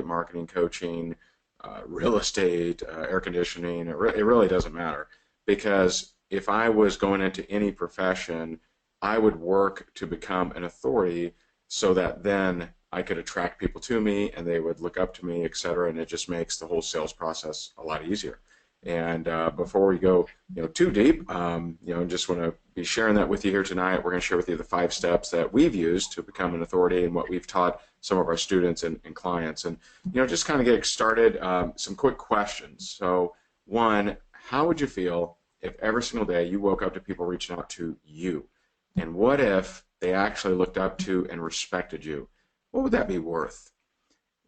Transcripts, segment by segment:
marketing, coaching, real estate, air conditioning. It really doesn't matter, because if I was going into any profession, I would work to become an authority so that then I could attract people to me and they would look up to me, et cetera, and it just makes the whole sales process a lot easier. And before we go, too deep, just want to be sharing that with you here tonight. We're going to share with you the 5 steps that we've used to become an authority and what we've taught some of our students and clients. And just kind of get started. Some quick questions. So, one, how would you feel if every single day you woke up to people reaching out to you? And what if they actually looked up to and respected you? What would that be worth?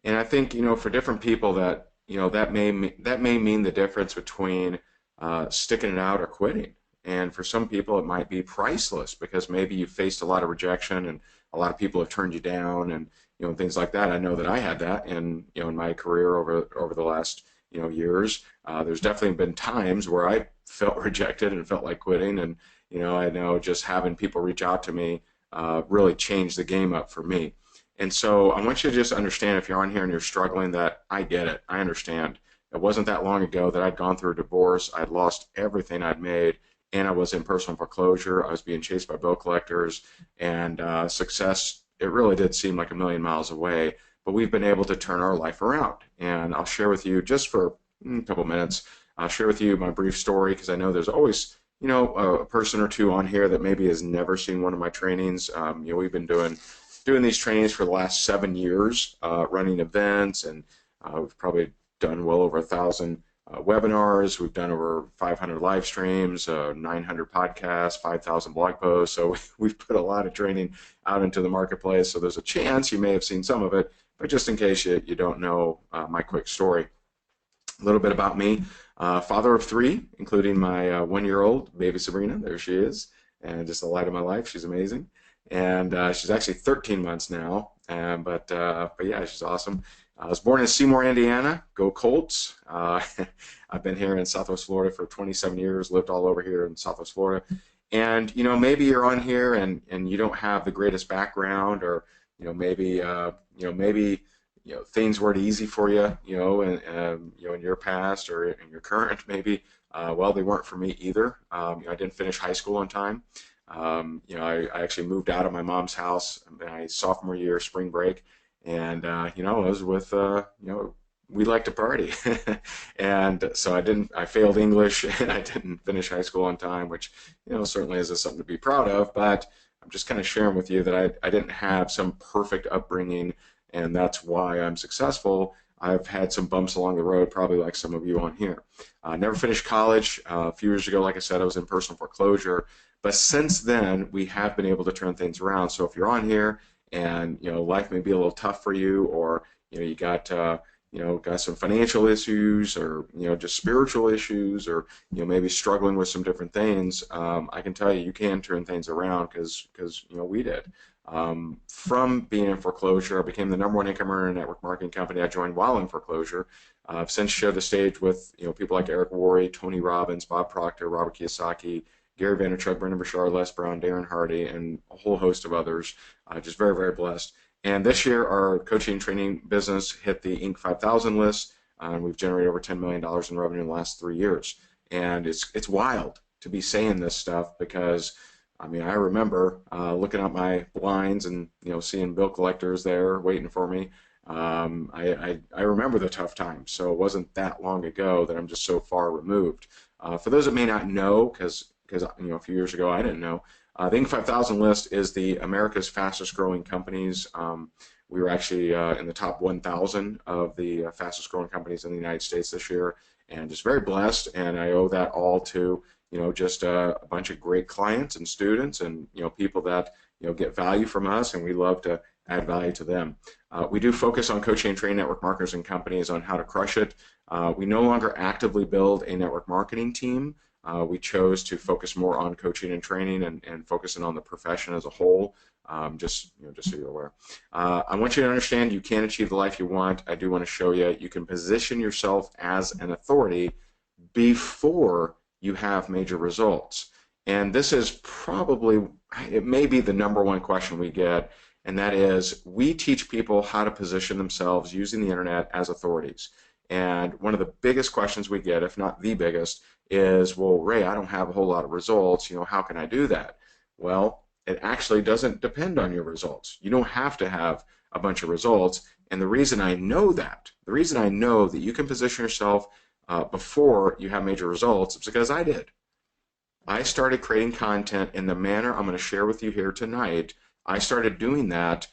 And I think, for different people that that may mean the difference between sticking it out or quitting. And for some people, it might be priceless, because maybe you faced a lot of rejection and a lot of people have turned you down, and things like that. I know that I had that in my career over the last years. There's definitely been times where I felt rejected and felt like quitting, and I know just having people reach out to me really changed the game up for me. And so I want you to just understand, if you're on here and you're struggling, that I get it. I understand. It wasn't that long ago that I'd gone through a divorce. I'd lost everything I'd made, and I was in personal foreclosure. I was being chased by bill collectors, and success, it really did seem like a million miles away. But we've been able to turn our life around. And I'll share with you, just for a couple minutes, I'll share with you my brief story, because I know there's always a person or two on here that maybe has never seen one of my trainings. We've been doing these trainings for the last 7 years, running events, and we've probably done well over 1,000 webinars. We've done over 500 live streams, 900 podcasts, 5,000 blog posts. So we've put a lot of training out into the marketplace. So there's a chance you may have seen some of it, but just in case you don't know my quick story. A little bit about me. Father of 3, including my 1-year-old baby Sabrina. There she is, and just the light of my life. She's amazing. And she's actually 13 months now, but yeah, she's awesome. I was born in Seymour, Indiana. Go Colts. I've been here in Southwest Florida for 27 years, lived all over here in Southwest Florida. And, maybe you're on here and you don't have the greatest background, or, maybe things weren't easy for you, in your past or in your current, maybe. Well, they weren't for me either. I didn't finish high school on time. I actually moved out of my mom's house my sophomore year, spring break, and I was with we like to party, and so I failed English, and I didn't finish high school on time, which certainly is something to be proud of. But I'm just kind of sharing with you that I didn't have some perfect upbringing, and that's why I'm successful. I've had some bumps along the road, probably like some of you on here. Never finished college. A few years ago, like I said, I was in personal foreclosure. But since then, we have been able to turn things around. So if you're on here and life may be a little tough for you, or you got some financial issues, or just spiritual issues, or maybe struggling with some different things, I can tell you can turn things around, because we did. From being in foreclosure, I became the #1 income earner in a network marketing company I joined while in foreclosure. I've since shared the stage with people like Eric Worre, Tony Robbins, Bob Proctor, Robert Kiyosaki, Gary Vaynerchuk, Brendan Bashar, Les Brown, Darren Hardy, and a whole host of others. Just very, very blessed. And this year, our coaching and training business hit the Inc. 5000 list. We've generated over $10 million in revenue in the last 3 years. And it's wild to be saying this stuff, because I remember looking at my blinds and seeing bill collectors there waiting for me. I remember the tough times, so it wasn't that long ago that I'm just so far removed. For those that may not know, because a few years ago I didn't know, the Inc. 5000 list is the America's fastest growing companies. We were actually in the top 1,000 of the fastest growing companies in the United States this year, and just very blessed. And I owe that all to just a bunch of great clients and students, and people that get value from us, and we love to add value to them. We do focus on coaching and training network marketers and companies on how to crush it. We no longer actively build a network marketing team. We chose to focus more on coaching and training, and focusing on the profession as a whole. Just so you're aware. I want you to understand you can achieve the life you want. I do want to show you you can position yourself as an authority before you have major results. And this is probably, it may be the #1 question we get, and that is we teach people how to position themselves using the internet as authorities. And one of the biggest questions we get, if not the biggest, is, well, Ray, I don't have a whole lot of results. How can I do that? Well, it actually doesn't depend on your results. You don't have to have a bunch of results. And the reason I know that, the reason I know that you can position yourself before you have major results is because I did. I started creating content in the manner I'm going to share with you here tonight. I started doing that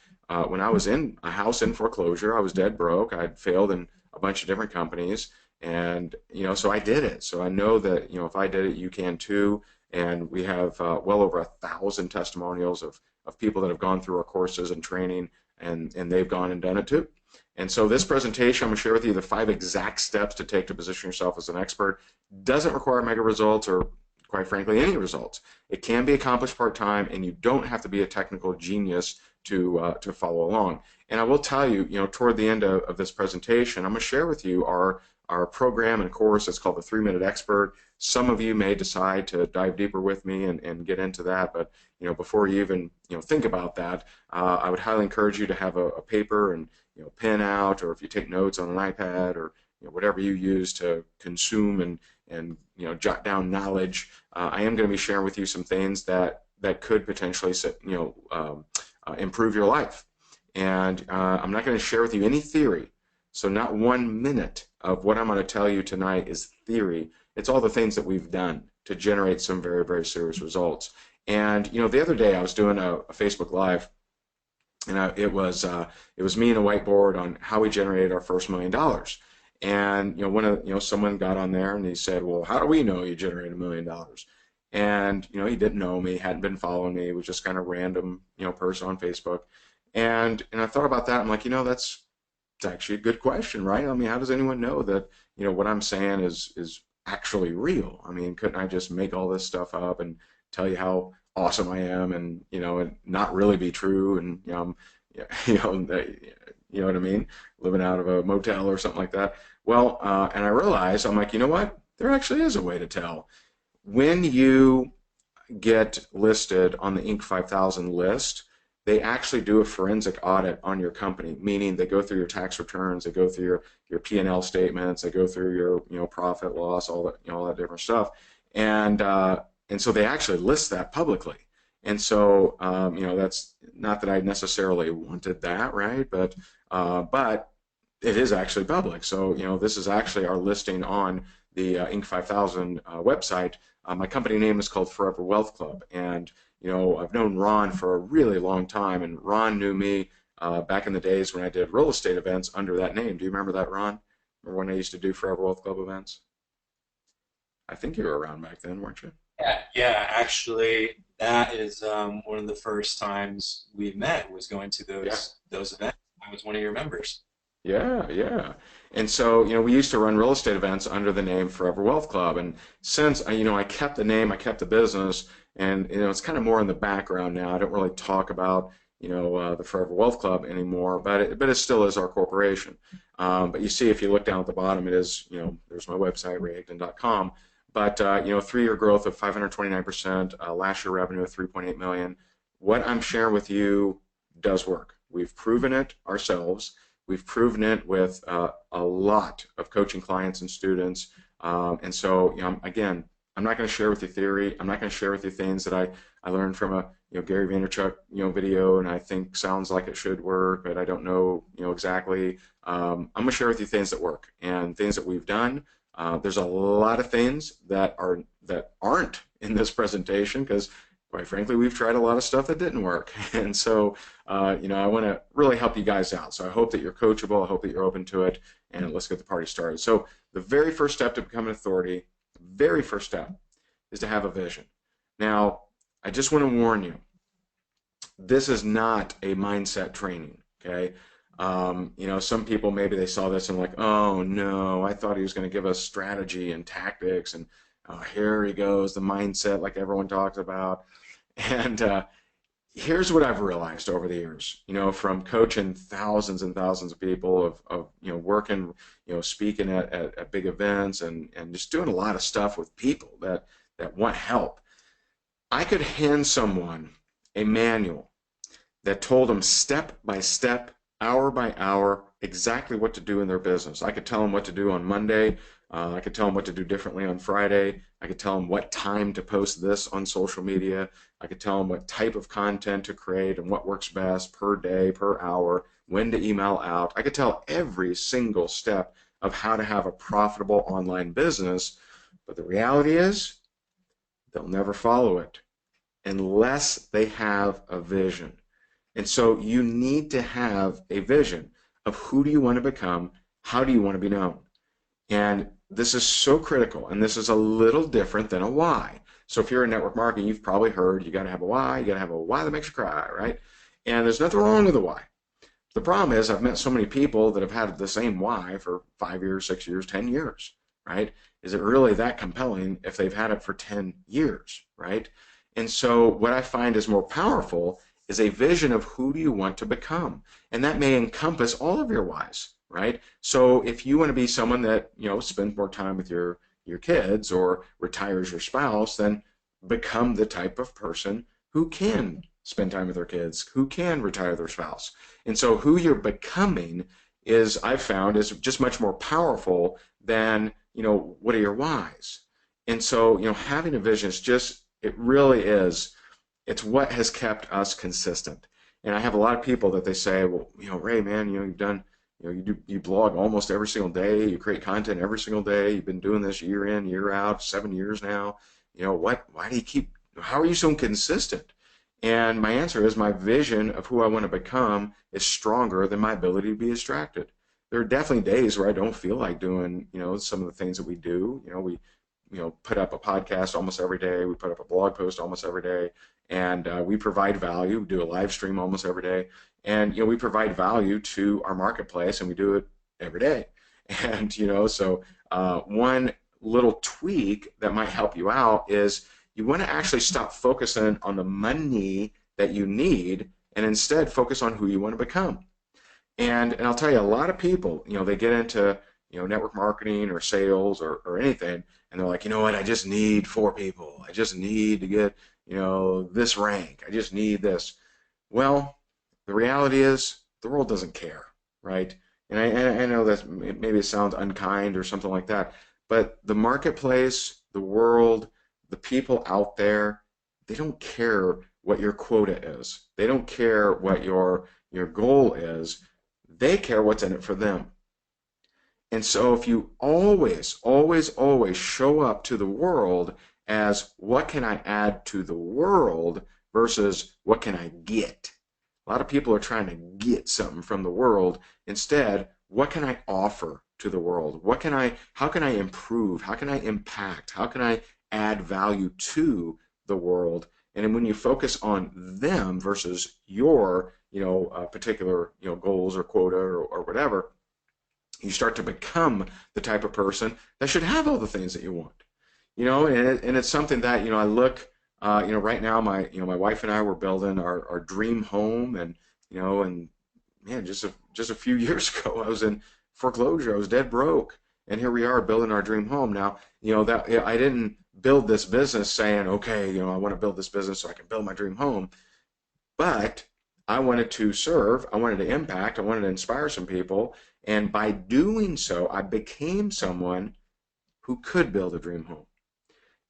when I was in a house in foreclosure. I was dead broke. I'd failed in a bunch of different companies, and so I did it. So I know that if I did it, you can too. And we have well over 1,000 testimonials of people that have gone through our courses and training, and they've gone and done it too. And so this presentation, I'm going to share with you the 5 exact steps to take to position yourself as an expert. Doesn't require mega results or, quite frankly, any results. It can be accomplished part-time, and you don't have to be a technical genius to follow along. And I will tell you, toward the end of this presentation, I'm going to share with you our program and course. It's called the 3-Minute Expert. Some of you may decide to dive deeper with me and get into that, but before you even think about that, I would highly encourage you to have a paper and pen out, or if you take notes on an iPad, or whatever you use to consume and jot down knowledge. I am going to be sharing with you some things that could potentially improve your life. And I'm not going to share with you any theory. So not 1 minute of what I'm going to tell you tonight is theory. It's all the things that we've done to generate some very, very serious results. And the other day I was doing a Facebook Live, and it was me and a whiteboard on how we generated our first $1 million. And someone got on there and he said, well, how do we know you generated $1 million? And he didn't know me, hadn't been following me, was just kind of random person on Facebook. And I thought about that. I'm like, that's actually a good question, right? I mean, how does anyone know that what I'm saying is actually real? I mean, couldn't I just make all this stuff up and tell you how awesome I am, and and not really be true, and you know what I mean, living out of a motel or something like that? Well, and I realized, I'm like, what? There actually is a way to tell. When you get listed on the Inc. 5000 list, they actually do a forensic audit on your company, meaning they go through your tax returns, they go through your P&L statements, they go through your profit loss, all that all that different stuff, and so they actually list that publicly. And so that's not that I necessarily wanted that, right? But it is actually public. So this is actually our listing on the Inc. 5000 website. My company name is called Forever Wealth Club, and I've known Ron for a really long time, and Ron knew me back in the days when I did real estate events under that name. Do you remember that, Ron? Remember when I used to do Forever Wealth Club events? I think you were around back then, weren't you? Yeah, actually, that is one of the first times we met, was going to Yeah. those events. I was one of your members. Yeah, yeah. And so, we used to run real estate events under the name Forever Wealth Club. And since, I kept the name, I kept the business, and, it's kind of more in the background now. I don't really talk about, the Forever Wealth Club anymore, but it still is our corporation. But you see, if you look down at the bottom, it is, there's my website, rayhigdon.com. But, 3-year growth of 529%, last year revenue of 3.8 million. What I'm sharing with you does work. We've proven it ourselves. We've proven it with a lot of coaching clients and students. And so, again, I'm not going to share with you theory. I'm not going to share with you things that I learned from a Gary Vaynerchuk video, and I think sounds like it should work, but I don't know exactly. I'm going to share with you things that work and things that we've done. There's a lot of things that aren't in this presentation because, quite frankly, we've tried a lot of stuff that didn't work. And so, I want to really help you guys out. So I hope that you're coachable. I hope that you're open to it. And let's get the party started. So the very first step to become an authority, the very first step, is to have a vision. Now, I just want to warn you, this is not a mindset training, okay? Some people, maybe they saw this and like, oh no, I thought he was going to give us strategy and tactics, and here he goes, the mindset like everyone talks about. And here's what I've realized over the years, from coaching thousands and thousands of people, of working, speaking at big events, and just doing a lot of stuff with people that want help. I could hand someone a manual that told them step by step, hour by hour, exactly what to do in their business. I could tell them what to do on Monday. I could tell them what to do differently on Friday. I could tell them what time to post this on social media. I could tell them what type of content to create and what works best per day, per hour, when to email out. I could tell every single step of how to have a profitable online business. But the reality is, they'll never follow it unless they have a vision. And so you need to have a vision of who do you want to become, how do you want to be known. And this is so critical, and this is a little different than a why. So if you're in network marketing, you've probably heard you got to have a why, you got to have a why that makes you cry, right? And there's nothing wrong with a why. The problem is I've met so many people that have had the same why for 5 years, 6 years, 10 years, right? Is it really that compelling if they've had it for 10 years, right? And so what I find is more powerful is a vision of who do you want to become. And that may encompass all of your whys, right? So if you want to be someone that, spends more time with your kids or retires your spouse, then become the type of person who can spend time with their kids, who can retire their spouse. And so who you're becoming is, I've found, is just much more powerful than, what are your whys? And so, having a vision is just, it really is, it's what has kept us consistent. And I have a lot of people that they say, well, Ray, man, you've done, you blog almost every single day, you create content every single day, you've been doing this year in, year out, 7 years now. Why do you how are you so consistent? And my answer is my vision of who I want to become is stronger than my ability to be distracted. There are definitely days where I don't feel like doing, some of the things that we do. We put up a podcast almost every day. We put up a blog post almost every day. And we provide value. We do a live stream almost every day. And, we provide value to our marketplace, and we do it every day. And, so one little tweak that might help you out is you want to actually stop focusing on the money that you need and instead focus on who you want to become. And I'll tell you, a lot of people, they get into, network marketing or sales or anything, and they're like, you know what, I just need 4 people. I just need to get, this rank. I just need this. Well, the reality is the world doesn't care, right? And I know that maybe it sounds unkind or something like that, but the marketplace, the world, the people out there, they don't care what your quota is. They don't care what your goal is. They care what's in it for them. And so if you always, always, always show up to the world as what can I add to the world versus what can I get? A lot of people are trying to get something from the world. Instead, what can I offer to the world? How can I improve? How can I impact? How can I add value to the world? And then when you focus on them versus your, particular, goals or quota or whatever, you start to become the type of person that should have all the things that you want. And it's something that, I look, right now, my wife and I were building our dream home, and, and man, just a few years ago, I was in foreclosure. I was dead broke. And here we are building our dream home. Now, that I didn't build this business saying, okay, I want to build this business so I can build my dream home. But I wanted to serve, I wanted to impact, I wanted to inspire some people. And by doing so, I became someone who could build a dream home.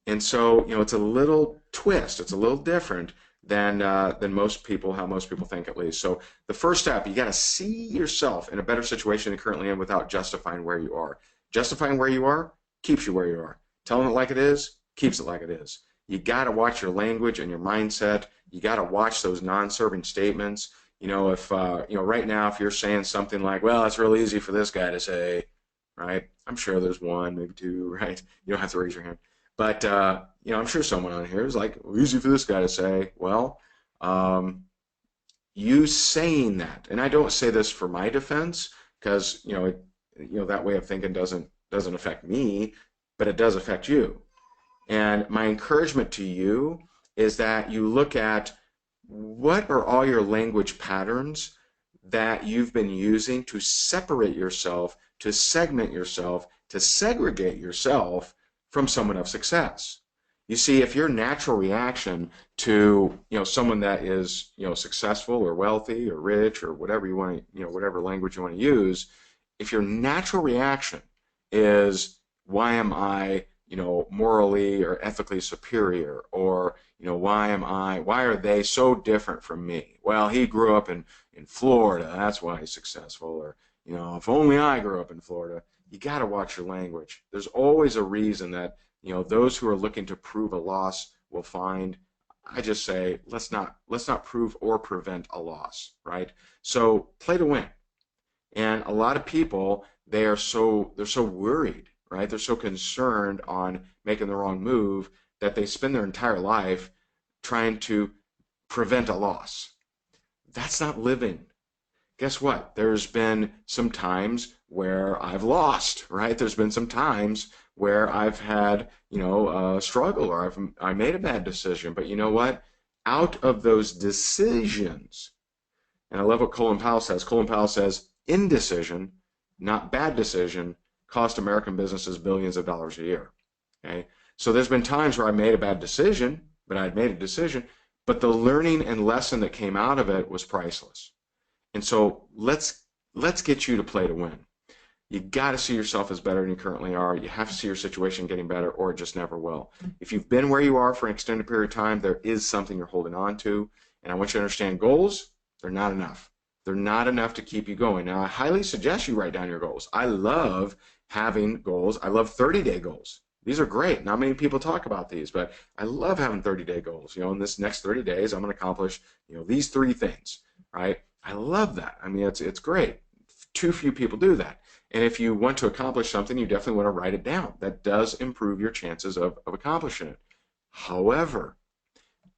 And so, it's a little twist. It's a little different than most people, how most people think, at least. So the first step, you got to see yourself in a better situation than you're currently in without justifying where you are. Justifying where you are keeps you where you are. Telling it like it is keeps it like it is. You got to watch your language and your mindset. You got to watch those non-serving statements. If right now, if you're saying something like, well, it's real easy for this guy to say, right? I'm sure there's one, maybe two, right? You don't have to raise your hand. But, I'm sure someone on here is like, well, easy for this guy to say. Well, you saying that, and I don't say this for my defense, because, that way of thinking doesn't affect me, but it does affect you. And my encouragement to you is that you look at what are all your language patterns that you've been using to separate yourself, to segment yourself, to segregate yourself from someone of success. You see, if your natural reaction to, someone that is, successful or wealthy or rich or whatever you want to, whatever language you want to use, if your natural reaction is, why am I, morally or ethically superior, or, why are they so different from me? Well, he grew up in Florida, that's why he's successful, or, if only I grew up in Florida. You got to watch your language. There's always a reason that, those who are looking to prove a loss will find. I just say, let's not prove or prevent a loss, right? So play to win. And a lot of people, they're so worried, right? They're so concerned on making the wrong move that they spend their entire life trying to prevent a loss. That's not living. Guess what? There's been some times where I've lost, right? There's been some times where I've had, a struggle, or I made a bad decision. But you know what? Out of those decisions, and I love what Colin Powell says. Colin Powell says, indecision, not bad decision, cost American businesses billions of dollars a year. Okay? So there's been times where I made a bad decision, but I'd made a decision, but the learning and lesson that came out of it was priceless. And so let's get you to play to win. You got to see yourself as better than you currently are. You have to see your situation getting better, or it just never will. If you've been where you are for an extended period of time, there is something you're holding on to. And I want you to understand, goals, they're not enough. They're not enough to keep you going. Now, I highly suggest you write down your goals. I love having goals. I love 30-day goals. These are great. Not many people talk about these, but I love having 30-day goals. In this next 30 days, I'm going to accomplish, these 3 things, right? I love that. I mean, it's great. Too few people do that. And if you want to accomplish something, you definitely want to write it down. That does improve your chances of accomplishing it. However,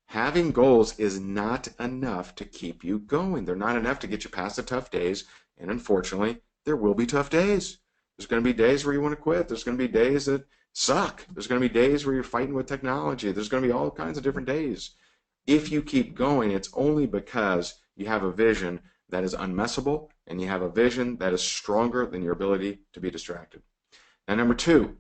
having goals is not enough to keep you going. They're not enough to get you past the tough days. And unfortunately, there will be tough days. There's going to be days where you want to quit. There's going to be days that suck. There's going to be days where you're fighting with technology. There's going to be all kinds of different days. If you keep going, it's only because you have a vision that is unmessable, and you have a vision that is stronger than your ability to be distracted. Now, number 2,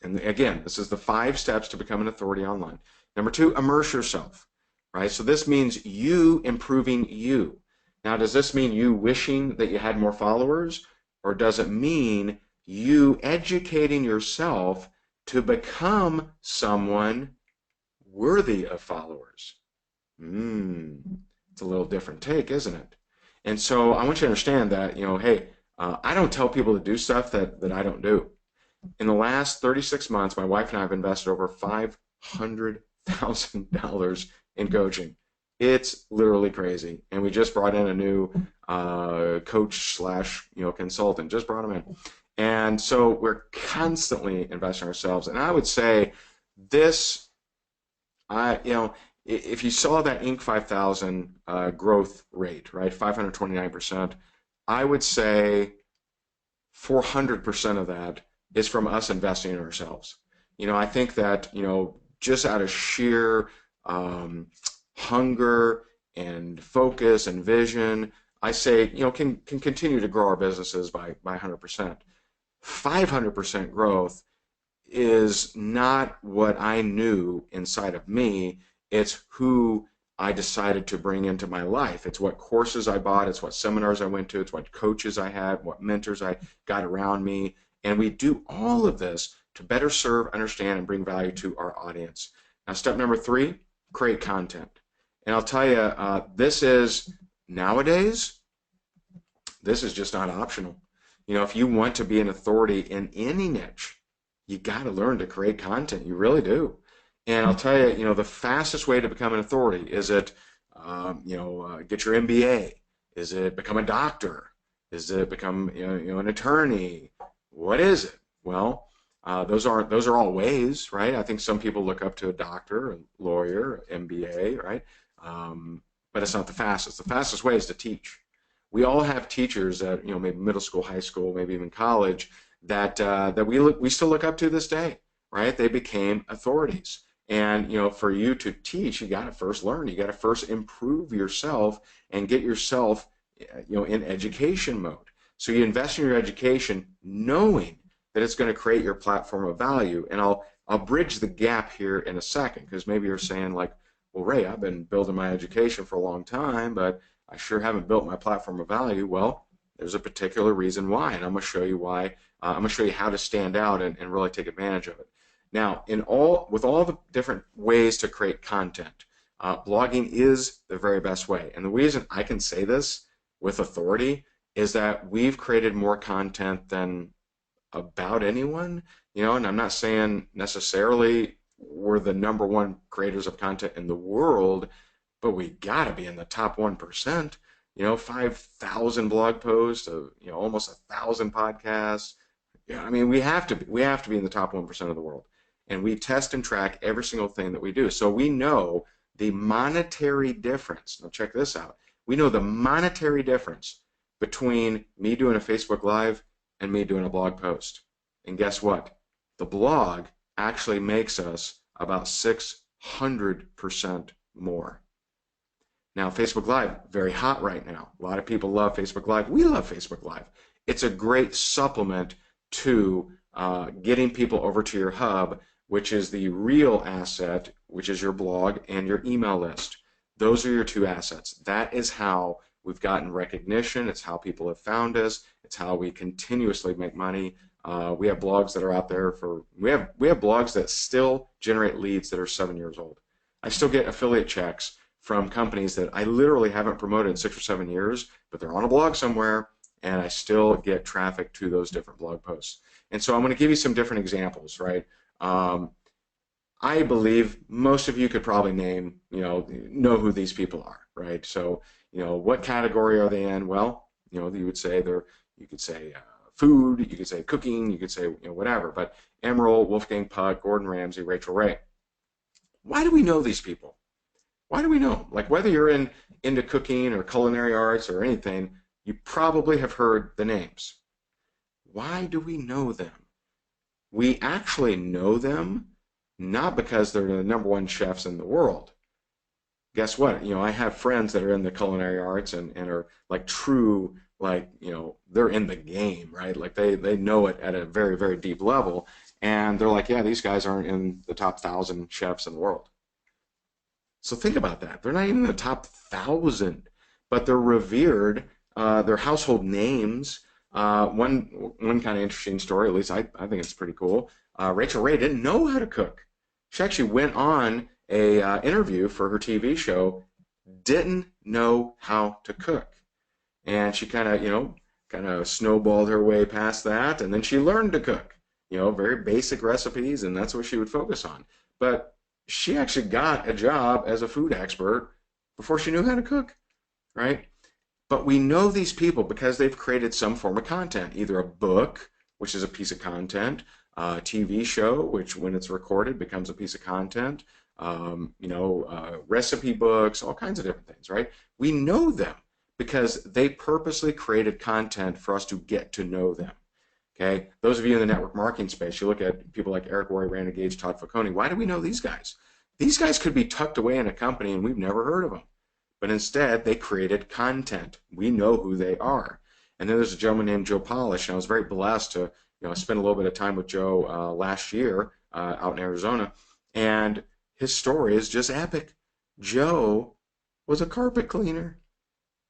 and again, this is the 5 steps to become an authority online. Number 2, immerse yourself, right? So this means you improving you. Now, does this mean you wishing that you had more followers, or does it mean you educating yourself to become someone worthy of followers? It's a little different take, isn't it? And so I want you to understand that, hey, I don't tell people to do stuff that I don't do. In the last 36 months, my wife and I have invested over $500,000 in coaching. It's literally crazy. And we just brought in a new coach slash consultant, just brought him in. And so we're constantly investing in ourselves. And I would say this, if you saw that Inc. 5000 growth rate, right, 529%, I would say 400% of that is from us investing in ourselves. I think that, just out of sheer hunger and focus and vision, I say, can continue to grow our businesses by 100%. 500% growth is not what I knew inside of me. It's who I decided to bring into my life. It's what courses I bought. It's what seminars I went to. It's what coaches I had, what mentors I got around me. And we do all of this to better serve, understand, and bring value to our audience. Now, step number 3, create content. And I'll tell you, this is, nowadays, this is just not optional. If you want to be an authority in any niche, you got to learn to create content. You really do. And I'll tell you, the fastest way to become an authority, is it, get your MBA? Is it become a doctor? Is it become, an attorney? What is it? Well, those are all ways, right? I think some people look up to a doctor, a lawyer, MBA, right? But it's not the fastest. The fastest way is to teach. We all have teachers at, maybe middle school, high school, maybe even college, that we still look up to this day, right? They became authorities. And, for you to teach, you got to first learn. You got to first improve yourself and get yourself, in education mode. So you invest in your education knowing that it's going to create your platform of value. And I'll I'll bridge the gap here in a second, because maybe you're saying like, well, Ray, I've been building my education for a long time, but I sure haven't built my platform of value. Well, there's a particular reason why, and I'm going to show you why. I'm going to show you how to stand out and really take advantage of it. Now, with all the different ways to create content, blogging is the very best way. And the reason I can say this with authority is that we've created more content than about anyone, and I'm not saying necessarily we're the #1 creators of content in the world, but we got to be in the top 1%. 5,000 blog posts, almost 1,000 podcasts. Yeah, I mean, we have to be in the top 1% of the world. And we test and track every single thing that we do. So we know the monetary difference. Now check this out. We know the monetary difference between me doing a Facebook Live and me doing a blog post. And guess what? The blog actually makes us about 600% more. Now, Facebook Live, very hot right now. A lot of people love Facebook Live. We love Facebook Live. It's a great supplement to getting people over to your hub, which is the real asset, which is your blog and your email list. Those are your two assets. That is how we've gotten recognition. It's how people have found us. It's how we continuously make money. We have blogs that are out there we have blogs that still generate leads that are 7 years old. I still get affiliate checks from companies that I literally haven't promoted in 6 or 7 years, but they're on a blog somewhere, and I still get traffic to those different blog posts. And so I'm going to give you some different examples, right? I believe most of you could probably name, know who these people are, right? So, what category are they in? Well, you would say you could say food, you could say cooking, you could say, whatever. But Emerald, Wolfgang Puck, Gordon Ramsay, Rachel Ray. Why do we know these people? Why do we know? Like, whether you're into cooking or culinary arts or anything, you probably have heard the names. Why do we know them? We actually know them not because they're the #1 chefs in the world. Guess what? I have friends that are in the culinary arts and are like true, like, they're in the game, right? Like they know it at a very, very deep level. And they're like, yeah, these guys aren't in the top 1,000 chefs in the world. So think about that. They're not even in the top 1,000, but they're revered. They're household names. One kind of interesting story, at least I think it's pretty cool. Rachel Ray didn't know how to cook. She actually went on a interview for her TV show, didn't know how to cook, and she kind of snowballed her way past that, and then she learned to cook. Very basic recipes, and that's what she would focus on. But she actually got a job as a food expert before she knew how to cook, right? But we know these people because they've created some form of content, either a book, which is a piece of content, a TV show, which when it's recorded becomes a piece of content, recipe books, all kinds of different things, right? We know them because they purposely created content for us to get to know them. Okay, those of you in the network marketing space, you look at people like Eric Worre, Randy Gage, Todd Falcone. Why do we know these guys? These guys could be tucked away in a company and we've never heard of them. But instead, they created content. We know who they are. And then there's a gentleman named Joe Polish, and I was very blessed to spend a little bit of time with Joe last year out in Arizona, and his story is just epic. Joe was a carpet cleaner.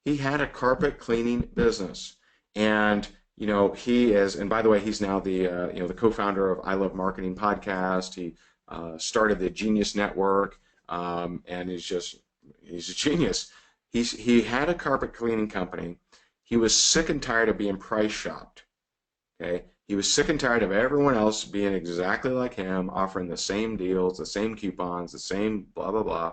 He had a carpet cleaning business, and he is, and by the way, he's now the the co-founder of I Love Marketing podcast. He started the Genius Network, and he's a genius. He had a carpet cleaning company. He was sick and tired of being price shopped. Okay, he was sick and tired of everyone else being exactly like him, offering the same deals, the same coupons, the same blah blah blah.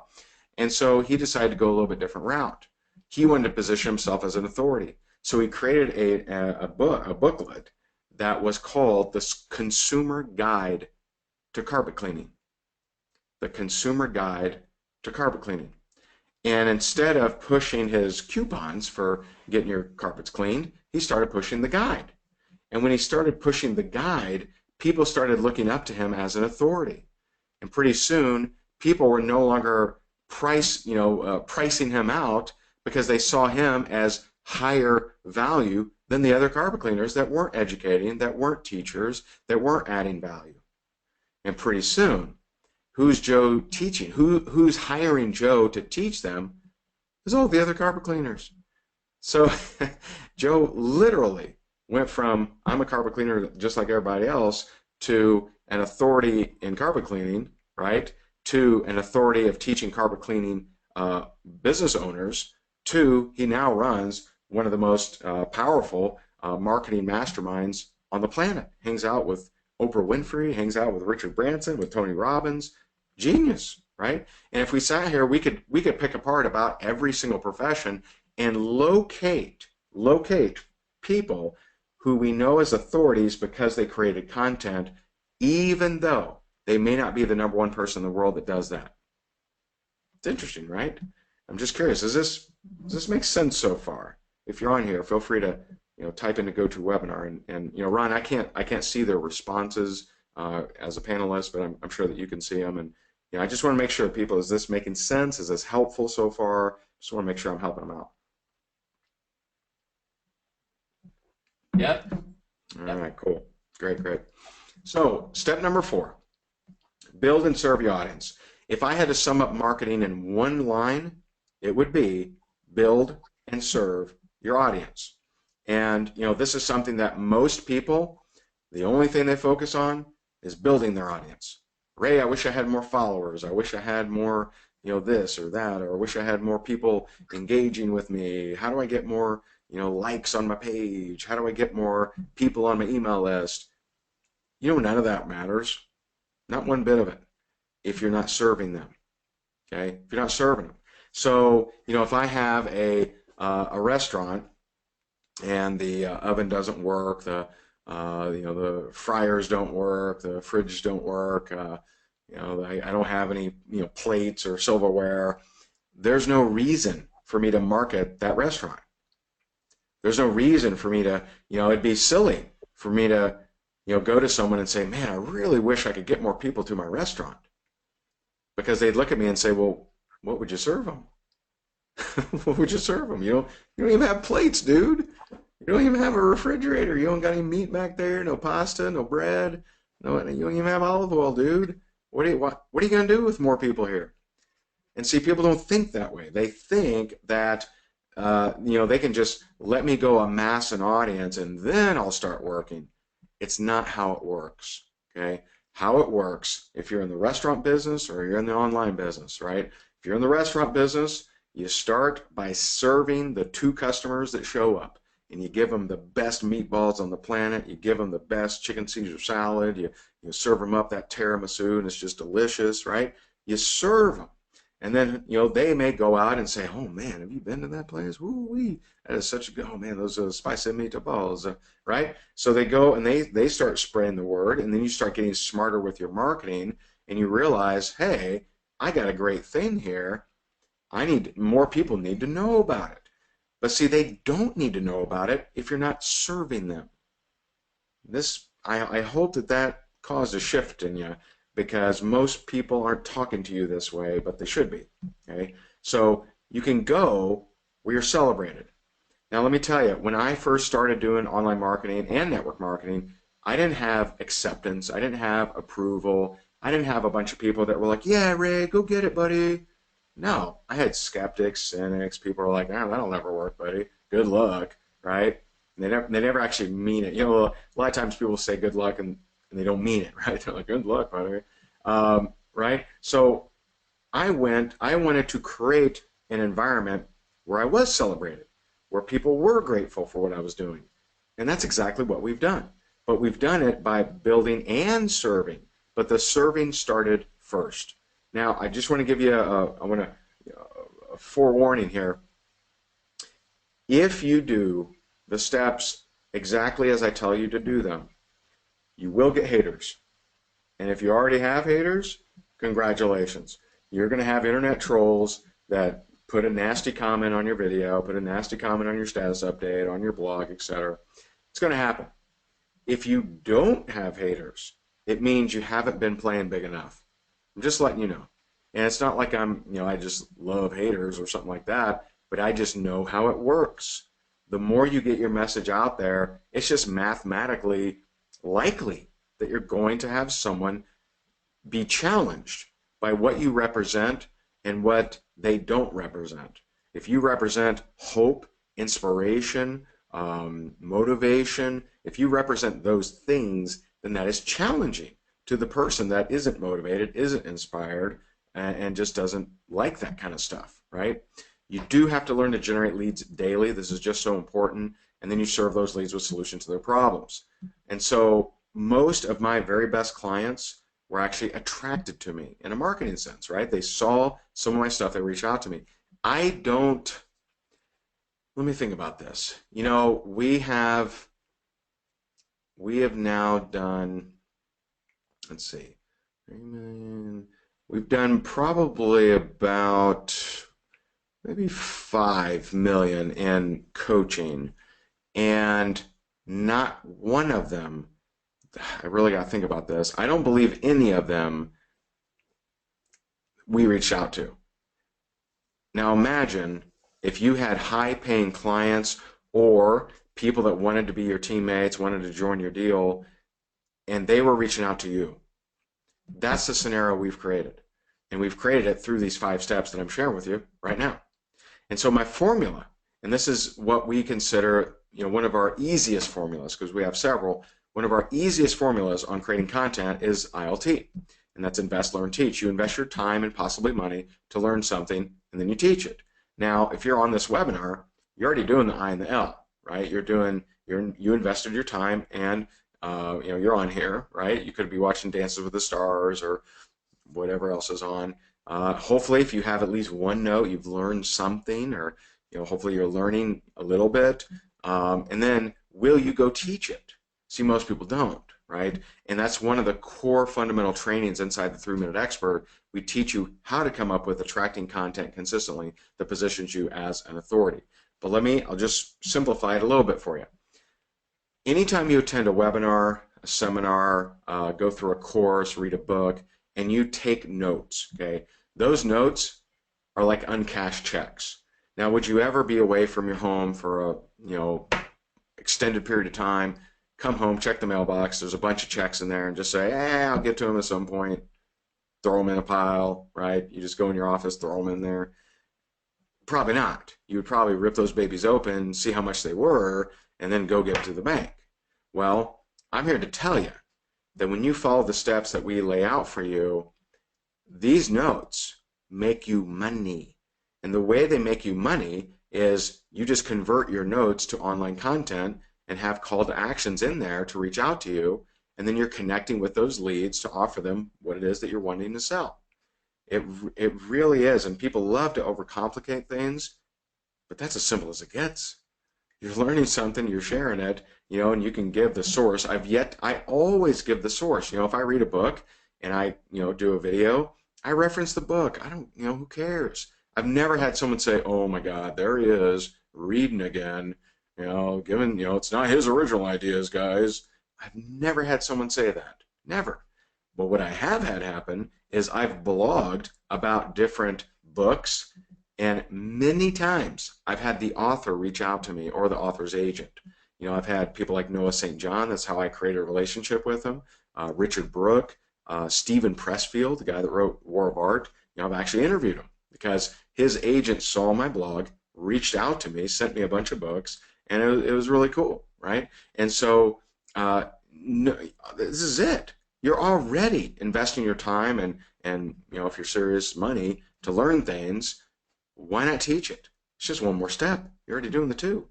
And so he decided to go a little bit different route. He wanted to position himself as an authority. So he created a booklet that was called the Consumer Guide to Carpet Cleaning. The Consumer Guide to Carpet Cleaning. And instead of pushing his coupons for getting your carpets cleaned, he started pushing the guide. And when he started pushing the guide, people started looking up to him as an authority. And pretty soon, people were no longer pricing him out because they saw him as higher value than the other carpet cleaners that weren't educating, that weren't teachers, that weren't adding value. And pretty soon, who's Joe teaching? Who's hiring Joe to teach them? Is all the other carpet cleaners. So Joe literally went from I'm a carpet cleaner just like everybody else to an authority in carpet cleaning, right? To an authority of teaching carpet cleaning business owners. To he now runs one of the most powerful marketing masterminds on the planet. Hangs out with Oprah Winfrey, hangs out with Richard Branson, with Tony Robbins. Genius, right? And if we sat here, we could pick apart about every single profession and locate people who we know as authorities because they created content, even though they may not be the #1 person in the world that does that. It's interesting, right? I'm just curious, does this make sense so far? If you're on here, feel free to type into GoToWebinar and Ron, I can't see their responses as a panelist, but I'm sure that you can see them. And I just want to make sure people, is this making sense? Is this helpful so far? Just want to make sure I'm helping them out. Yep. All right, cool. Great. So step number 4, build and serve your audience. If I had to sum up marketing in one line, it would be build and serve your audience. And this is something that most people, the only thing they focus on is building their audience. Ray, I wish I had more followers. I wish I had more, this or that, or I wish I had more people engaging with me. How do I get more likes on my page? How do I get more people on my email list? None of that matters. Not one bit of it if you're not serving them. Okay? If you're not serving them. So, if I have a restaurant and the oven doesn't work, the fryers don't work, the fridges don't work, I don't have any plates or silverware, there's no reason for me to market that restaurant. There's no reason for me to, it'd be silly for me to, go to someone and say, man, I really wish I could get more people to my restaurant. Because they'd look at me and say, well, what would you serve them? What would you serve them? You don't even have plates, dude. You don't even have a refrigerator. You don't got any meat back there, no pasta, no bread. No, you don't even have olive oil, dude. What are you going to do with more people here? And see, people don't think that way. They think that they can just let me go amass an audience and then I'll start working. It's not how it works, okay? How it works, if you're in the restaurant business or you're in the online business, right? If you're in the restaurant business, you start by serving the 2 customers that show up, and you give them the best meatballs on the planet. You give them the best chicken Caesar salad. You serve them up that tiramisu, and it's just delicious, right? You serve them. And then, they may go out and say, oh, man, have you been to that place? Woo-wee. That is such a good, oh, man, those are spicy meatballs, right? So they go and they start spreading the word, and then you start getting smarter with your marketing, and you realize, hey, I got a great thing here. More people need to know about it. But see, they don't need to know about it if you're not serving them. I hope that caused a shift in you, because most people aren't talking to you this way, but they should be. Okay? So you can go where you're celebrated. Now let me tell you, when I first started doing online marketing and network marketing, I didn't have acceptance. I didn't have approval. I didn't have a bunch of people that were like, yeah, Ray, go get it, buddy. No, I had skeptics, cynics. People were like, oh, that'll never work, buddy. Good luck, right? And they never actually mean it. A lot of times people say good luck and they don't mean it, right? They're like, good luck, buddy. Right? So I wanted to create an environment where I was celebrated, where people were grateful for what I was doing. And that's exactly what we've done. But we've done it by building and serving. But the serving started first. Now, I just want to give you a forewarning here. If you do the steps exactly as I tell you to do them, you will get haters. And if you already have haters, congratulations. You're going to have internet trolls that put a nasty comment on your video, put a nasty comment on your status update, on your blog, etc. It's going to happen. If you don't have haters, it means you haven't been playing big enough. I'm just letting you know. And it's not like I just love haters or something like that, but I just know how it works. The more you get your message out there, it's just mathematically likely that you're going to have someone be challenged by what you represent and what they don't represent. If you represent hope, inspiration, motivation, if you represent those things, then that is challenging to the person that isn't motivated, isn't inspired, and just doesn't like that kind of stuff, right? You do have to learn to generate leads daily. This is just so important. And then you serve those leads with solutions to their problems. And so most of my very best clients were actually attracted to me in a marketing sense, right? They saw some of my stuff, they reached out to me. I don't, let me think about this. You know, we have now done, let's see, 3 million. We've done probably about maybe 5 million in coaching, and not one of them, I really got to think about this. I don't believe any of them we reached out to. Now imagine if you had high paying clients or people that wanted to be your teammates, wanted to join your deal, and they were reaching out to you. That's the scenario we've created. And we've created it through these 5 steps that I'm sharing with you right now. And so my formula, and this is what we consider, one of our easiest formulas, because we have several. One of our easiest formulas on creating content is ILT, and that's invest, learn, teach. You invest your time and possibly money to learn something, and then you teach it. Now, if you're on this webinar, you're already doing the I and the L, right? You invested your time, and you're on here, right? You could be watching Dances with the Stars or whatever else is on. Hopefully, if you have at least one note, you've learned something, or hopefully you're learning a little bit. And then, will you go teach it? See, most people don't, right? And that's one of the core fundamental trainings inside the 3-Minute Expert. We teach you how to come up with attracting content consistently that positions you as an authority. But I'll just simplify it a little bit for you. Anytime you attend a webinar, a seminar, go through a course, read a book, and you take notes, okay? Those notes are like uncashed checks. Now, would you ever be away from your home for a, extended period of time, come home, check the mailbox, there's a bunch of checks in there, and just say, I'll get to them at some point, throw them in a pile, right? You just go in your office, throw them in there. Probably not. You would probably rip those babies open, see how much they were, and then go get to the bank. Well, I'm here to tell you that when you follow the steps that we lay out for you, these notes make you money. And the way they make you money is you just convert your notes to online content and have call to actions in there to reach out to you, and then you're connecting with those leads to offer them what it is that you're wanting to sell. It really is, and people love to overcomplicate things, but that's as simple as it gets. You're learning something, you're sharing it, and you can give the source. I always give the source. If I read a book and I, do a video, I reference the book. I don't, who cares? I've never had someone say, oh my God, there he is, reading again, given, it's not his original ideas, guys. I've never had someone say that. Never. But what I have had happen is I've blogged about different books, and many times I've had the author reach out to me or the author's agent. I've had people like Noah St. John. That's how I created a relationship with him. Richard Brooke, Stephen Pressfield, the guy that wrote War of Art. I've actually interviewed him because his agent saw my blog, reached out to me, sent me a bunch of books, and it was really cool, right? And so no, this is it. You're already investing your time and if you're serious, money to learn things. Why not teach it? It's just one more step. You're already doing the 2.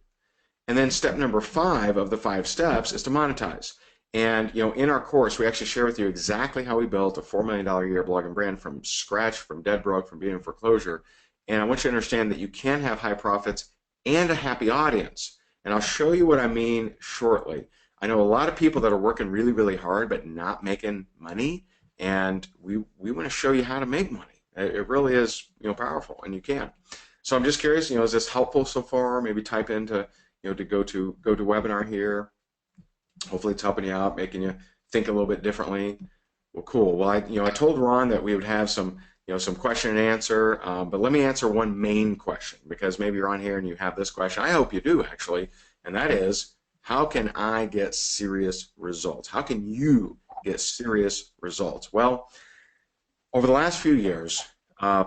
And then step number 5 of the 5 steps is to monetize. And in our course, we actually share with you exactly how we built a $4 million a year blog and brand from scratch, from dead broke, from being in foreclosure. And I want you to understand that you can have high profits and a happy audience. And I'll show you what I mean shortly. I know a lot of people that are working really, really hard but not making money, and we want to show you how to make money. It really is powerful, and you can. So I'm just curious, is this helpful so far? Maybe type into to go to webinar here. Hopefully it's helping you out, making you think a little bit differently. Well, cool. Well, I told Ron that we would have some some question and answer, but let me answer one main question, because maybe you're on here and you have this question. I hope you do, actually, and that is, how can I get serious results? How can you get serious results? Well, Over the last few years,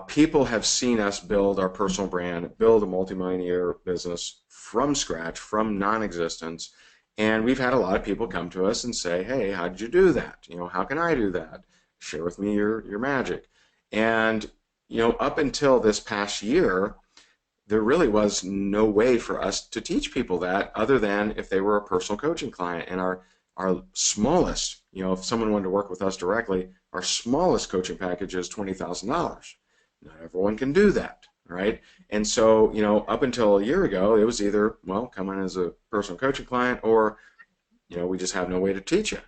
people have seen us build our personal brand, build a multi-million-a-year business from scratch, from non-existence, and we've had a lot of people come to us and say, "Hey, how did you do that? You know, how can I do that? Share with me your magic." And up until this past year, there really was no way for us to teach people that other than if they were a personal coaching client. And our smallest, if someone wanted to work with us directly, our smallest coaching package is $20,000. Not everyone can do that, right? And so, up until a year ago, it was either, well, come in as a personal coaching client, or, we just have no way to teach you.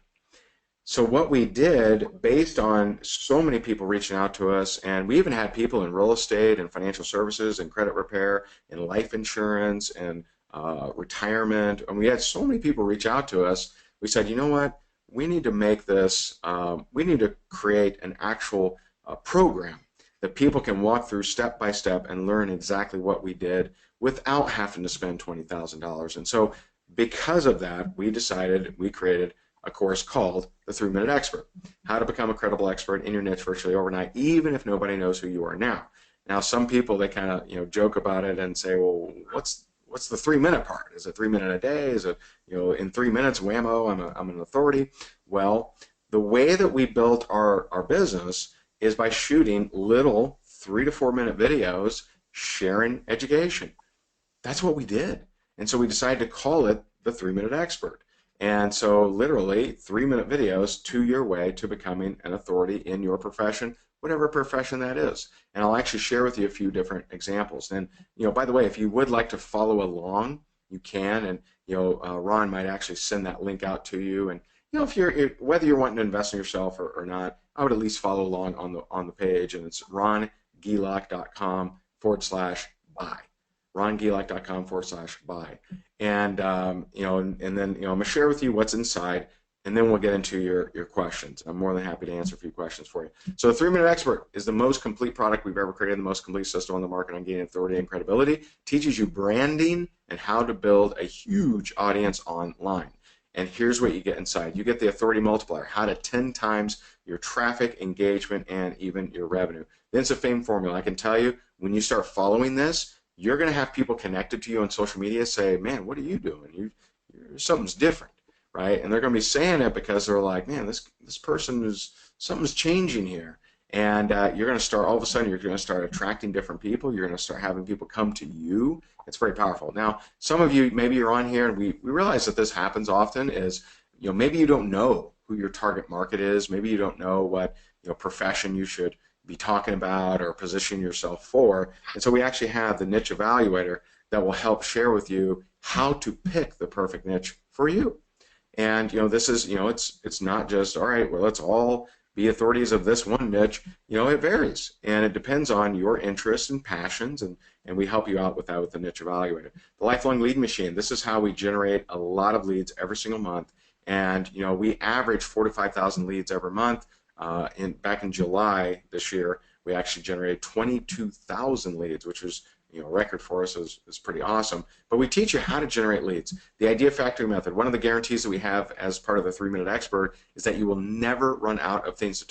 So what we did, based on so many people reaching out to us, and we even had people in real estate and financial services and credit repair and life insurance and retirement, and we had so many people reach out to us, we said, you know what, we need to make this, we need to create an actual program that people can walk through step by step and learn exactly what we did without having to spend $20,000. And so because of that, we created a course called The 3-Minute Expert, how to become a credible expert in your niche virtually overnight, even if nobody knows who you are now. Now, some people, they kind of joke about it and say, well, what's the 3-minute part? Is it 3 minutes a day? Is it in 3 minutes, whammo, I'm an authority? Well, the way that we built our business is by shooting little 3 to 4 minute videos sharing education. That's what we did. And so we decided to call it the 3-Minute Expert. And so literally 3-minute videos to your way to becoming an authority in your profession, whatever profession that is. And I'll actually share with you a few different examples. And by the way, if you would like to follow along, you can. And Ron might actually send that link out to you. And if whether you're wanting to invest in yourself or not, I would at least follow along on the page. And it's rongielak.com/buy. rongielak.com/buy. And and then I'm gonna share with you what's inside, and then we'll get into your questions. I'm more than happy to answer a few questions for you. So the 3-Minute Expert is the most complete product we've ever created, the most complete system on the market on gaining authority and credibility. Teaches you branding and how to build a huge audience online. And here's what you get inside. You get the authority multiplier, how to 10 times your traffic, engagement, and even your revenue. Then it's a fame formula. I can tell you, when you start following this, you're going to have people connected to you on social media say, man, what are you doing? Something's different, right? And they're going to be saying it because they're like, man, this person something's changing here. And you're going to start, all of a sudden, you're going to start attracting different people. You're going to start having people come to you. It's very powerful. Now, some of you, maybe you're on here, and we realize that this happens often, is, maybe you don't know who your target market is. Maybe you don't know what, profession you should be talking about or position yourself for. And so we actually have the niche evaluator that will help share with you how to pick the perfect niche for you. And this is, it's not just, all right, well, let's all be authorities of this one niche. It varies, and it depends on your interests and passions, and we help you out with that with the niche evaluator. The lifelong lead machine, this is how we generate a lot of leads every single month. And we average 4,000 to 5,000 leads every month. Back in July this year, we actually generated 22,000 leads, which was a record for us. Is pretty awesome. But we teach you how to generate leads. The Idea Factory method. One of the guarantees that we have as part of the 3-Minute Expert is that you will never run out of things to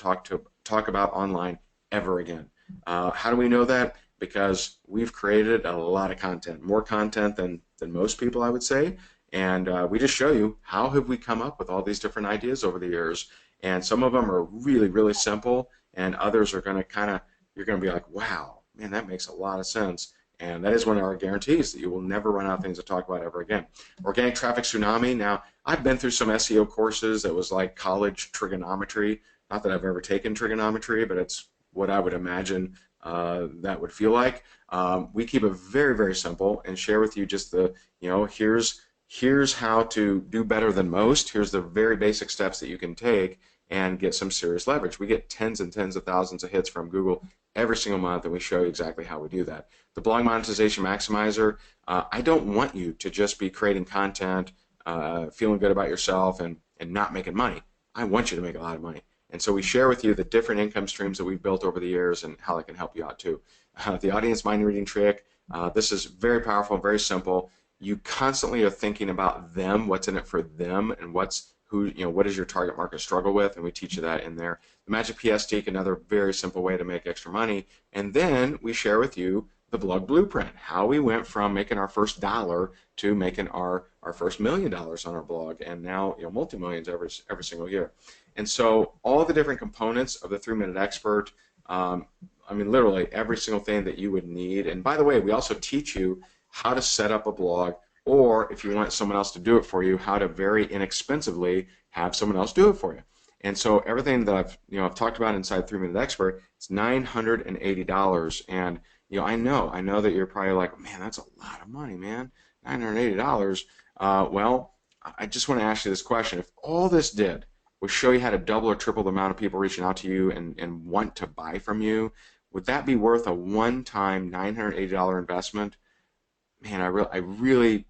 talk about online ever again. How do we know that? Because we've created a lot of content, more content than most people, I would say. And we just show you how have we come up with all these different ideas over the years. And some of them are really, really simple, and others are going to you're going to be like, wow, man, that makes a lot of sense. And that is one of our guarantees, that you will never run out of things to talk about ever again. Organic traffic tsunami. Now, I've been through some SEO courses that was like college trigonometry. Not that I've ever taken trigonometry, but it's what I would imagine that would feel like. We keep it very, very simple and share with you just the, here's how to do better than most. Here's the very basic steps that you can take and get some serious leverage. We get tens and tens of thousands of hits from Google every single month, and we show you exactly how we do that. The blog monetization maximizer, I don't want you to just be creating content, feeling good about yourself and not making money. I want you to make a lot of money. And so we share with you the different income streams that we've built over the years and how they can help you out too. The audience mind reading trick, this is very powerful, very simple. You constantly are thinking about them, what's in it for them, and what does your target market struggle with, and we teach you that in there. The Magic PST, another very simple way to make extra money, and then we share with you the blog blueprint, how we went from making our first dollar to making our first $1 million on our blog, and now multi-millions every single year. And so all the different components of the 3-Minute Expert, I mean, literally every single thing that you would need. And by the way, we also teach you how to set up a blog, or if you want someone else to do it for you, how to very inexpensively have someone else do it for you. And so everything that I've talked about inside 3-Minute Expert, it's $980. And I know that you're probably like, man, that's a lot of money, man, $980. Well, I just want to ask you this question: if all this did was show you how to double or triple the amount of people reaching out to you and want to buy from you, would that be worth a one-time $980 investment? Man, I really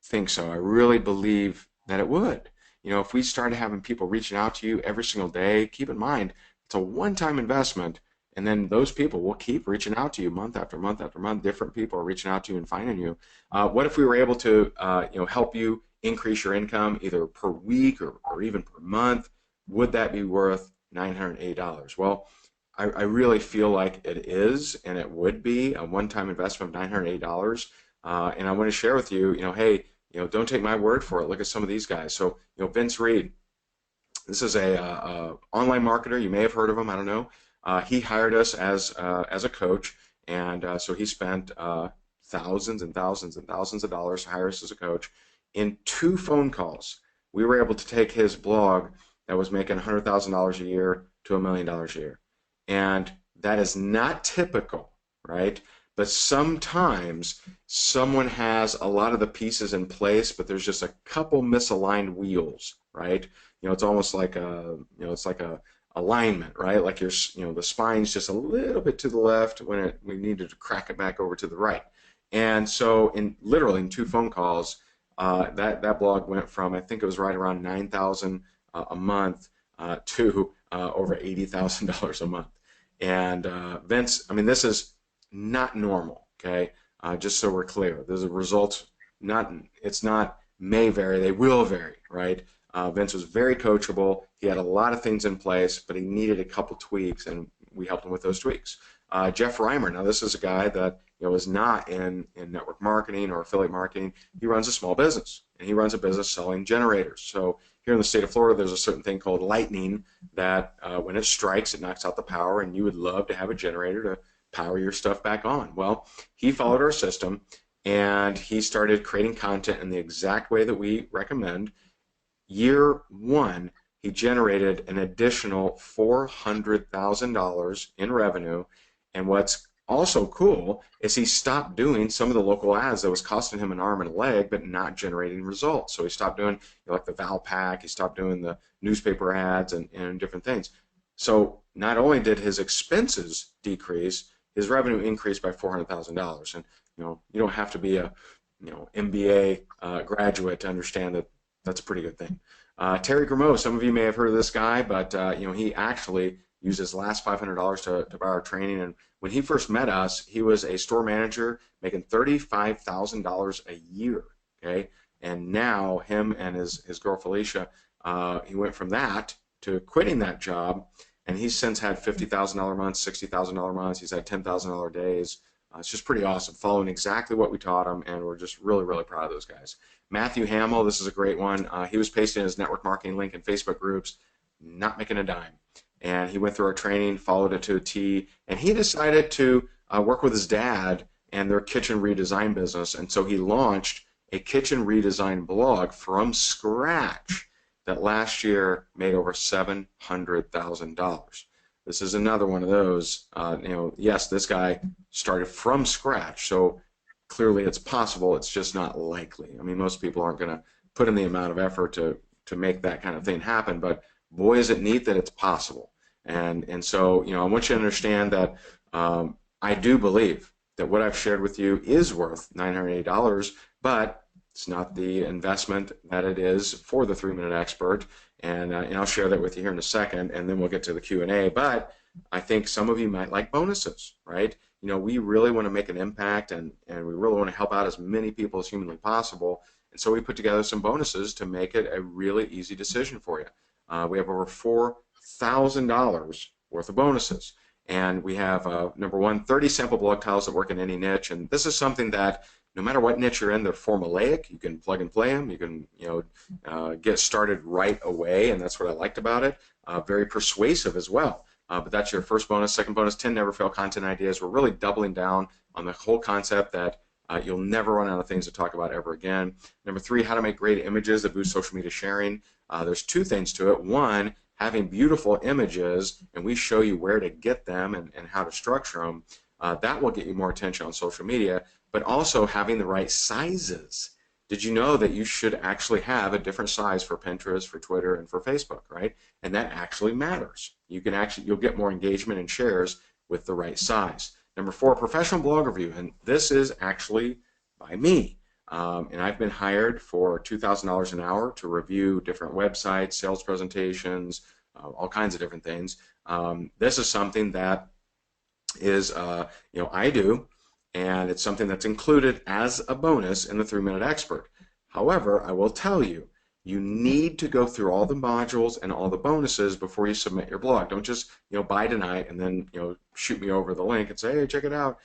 think so. I really believe that it would. If we started having people reaching out to you every single day, keep in mind, it's a one-time investment, and then those people will keep reaching out to you month after month after month. Different people are reaching out to you and finding you. What if we were able to help you increase your income either per week or even per month? Would that be worth $980? Well, I really feel like it is, and it would be a one-time investment of $980. And I want to share with you, hey, don't take my word for it. Look at some of these guys. So, Vince Reed, this is a online marketer. You may have heard of him. I don't know. He hired us as a coach, and so he spent thousands and thousands and thousands of dollars to hire us as a coach. In 2 phone calls, we were able to take his blog that was making $100,000 a year to $1 million a year. And that is not typical, right? But sometimes someone has a lot of the pieces in place, but there's just a couple misaligned wheels, right? It's almost like it's like a alignment, right? Like the spine's just a little bit to the left when we needed to crack it back over to the right. And so literally in 2 phone calls, that blog went from, I think it was right around $9,000 a month to over $80,000 a month. And Vince, I mean, this is not normal, okay? Just so we're clear, there's a result. It's not may vary, they will vary, right? Vince was very coachable. He had a lot of things in place, but he needed a couple tweaks, and we helped him with those tweaks. Jeff Rymer, now this is a guy that is not in network marketing or affiliate marketing. He runs a small business, and he runs a business selling generators. So here in the state of Florida, there's a certain thing called lightning that when it strikes, it knocks out the power, and you would love to have a generator to power your stuff back on. Well, he followed our system, and he started creating content in the exact way that we recommend. Year 1, he generated an additional $400,000 in revenue, and what's also cool is he stopped doing some of the local ads that was costing him an arm and a leg but not generating results. So he stopped doing like the Valpak, he stopped doing the newspaper ads and different things. So not only did his expenses decrease, his revenue increased by $400,000. And you don't have to be a MBA graduate to understand that that's a pretty good thing. Terry Grimeau, some of you may have heard of this guy, but he actually used his last $500 to buy our training. And when he first met us, he was a store manager making $35,000 a year. Okay, and now him and his girl Felicia, he went from that to quitting that job, and he's since had $50,000 months, $60,000 months. He's had $10,000 days. It's just pretty awesome, following exactly what we taught him, and we're just really, really proud of those guys. Matthew Hamill, this is a great one. He was pasting his network marketing link in Facebook groups, not making a dime. And he went through our training, followed it to a T, and he decided to work with his dad and their kitchen redesign business. And so he launched a kitchen redesign blog from scratch that last year made over $700,000. This is another one of those, yes, this guy started from scratch, so clearly it's possible, it's just not likely. I mean, most people aren't going to put in the amount of effort to make that kind of thing happen, but boy, is it neat that it's possible. And so, I want you to understand that I do believe that what I've shared with you is worth $980, but it's not the investment that it is for the 3-Minute Expert. And I'll share that with you here in a second, and then we'll get to the Q&A. But I think some of you might like bonuses, right? We really want to make an impact, and we really want to help out as many people as humanly possible. And so we put together some bonuses to make it a really easy decision for you. We have over $4,000 worth of bonuses. And we have, number one, 30 sample blog titles that work in any niche. And this is something that no matter what niche you're in, they're formulaic. You can plug and play them. You can, get started right away. And that's what I liked about it. Very persuasive as well. But that's your first bonus. Second bonus, 10 never fail content ideas. We're really doubling down on the whole concept that you'll never run out of things to talk about ever again. Number three, how to make great images that boost social media sharing. There's two things to it. One, having beautiful images, and we show you where to get them and how to structure them. That will get you more attention on social media, but also having the right sizes. Did you know that you should actually have a different size for Pinterest, for Twitter, and for Facebook, right? And that actually matters. You'll get more engagement and shares with the right size. Number four, professional blog review, and this is actually by me. And I've been hired for $2,000 an hour to review different websites, sales presentations, all kinds of different things. This is something that is, I do, and it's something that's included as a bonus in the 3-Minute Expert. However, I will tell you, you need to go through all the modules and all the bonuses before you submit your blog. Don't just buy tonight and then shoot me over the link and say, hey, check it out.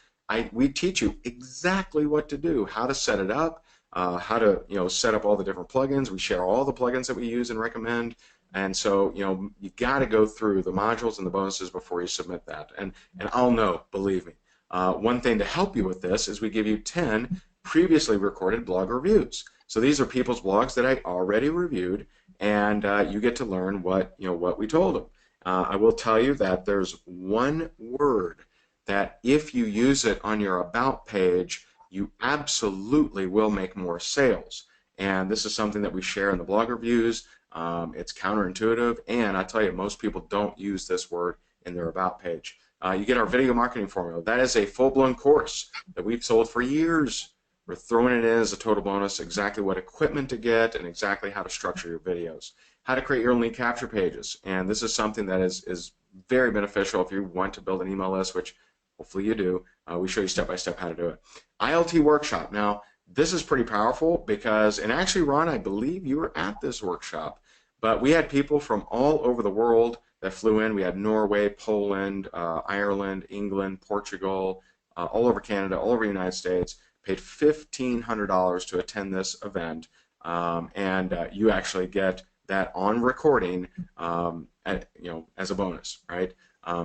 We teach you exactly what to do, how to set it up, how to set up all the different plugins. We share all the plugins that we use and recommend. And so you got to go through the modules and the bonuses before you submit that. And I'll know, believe me. One thing to help you with this is we give you 10 previously recorded blog reviews. So these are people's blogs that I already reviewed, and you get to learn what we told them. I will tell you that there's one word that if you use it on your About page, you absolutely will make more sales. And this is something that we share in the blog reviews. It's counterintuitive, and I tell you, most people don't use this word in their About page. You get our video marketing formula. That is a full-blown course that we've sold for years. We're throwing it in as a total bonus, exactly what equipment to get and exactly how to structure your videos. How to create your own lead capture pages. And this is something that is very beneficial if you want to build an email list, which hopefully you do. We show you step-by-step how to do it. ILT workshop. Now, this is pretty powerful because, and actually, Ron, I believe you were at this workshop, but we had people from all over the world that flew in. We had Norway, Poland, Ireland, England, Portugal, all over Canada, all over the United States, paid $1,500 to attend this event, and you actually get that on recording as a bonus, right?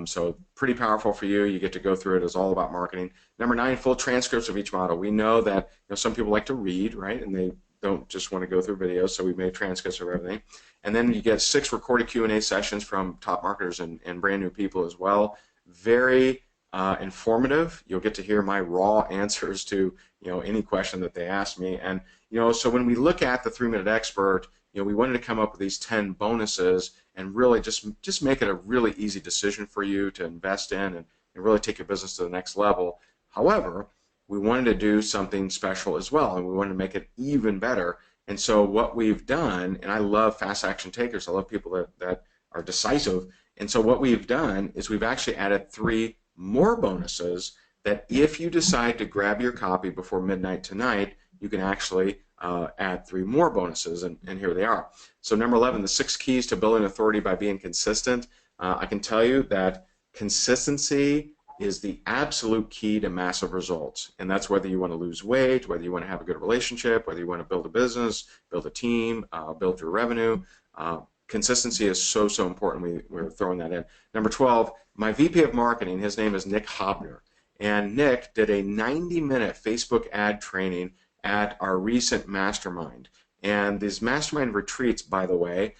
So pretty powerful for you. You get to go through it. It's all about marketing. Number 9, full transcripts of each model. We know that some people like to read, right, and they don't just want to go through videos, so we made transcripts of everything. And then you get 6 recorded Q&A sessions from top marketers and brand new people as well. Very informative. You'll get to hear my raw answers to any question that they ask me. And so when we look at the 3-Minute Expert, we wanted to come up with these 10 bonuses and really just make it a really easy decision for you to invest in and really take your business to the next level. However, we wanted to do something special as well, and we wanted to make it even better. And so what we've done, and I love fast action takers, I love people that are decisive, and so what we've done is we've actually added 3 more bonuses that if you decide to grab your copy before midnight tonight, you can actually add 3 more bonuses, and here they are. So number 11, the 6 keys to building authority by being consistent. I can tell you that consistency is the absolute key to massive results, and that's whether you want to lose weight, whether you want to have a good relationship, whether you want to build a business, build a team, build your revenue. Consistency is so important. We're throwing that in. Number 12, my VP of marketing, his name is Nick Hobner, and Nick did a 90-minute Facebook ad training at our recent mastermind. And these mastermind retreats, by the way,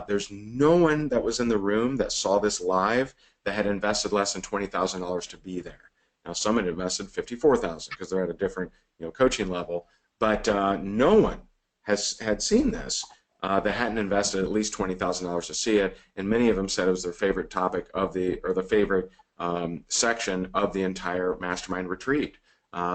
there's no one that was in the room that saw this live that had invested less than $20,000 to be there. Now, some had invested $54,000 because they're at a different coaching level, but no one had seen this that hadn't invested at least $20,000 to see it, and many of them said it was their favorite topic of the favorite section of the entire mastermind retreat.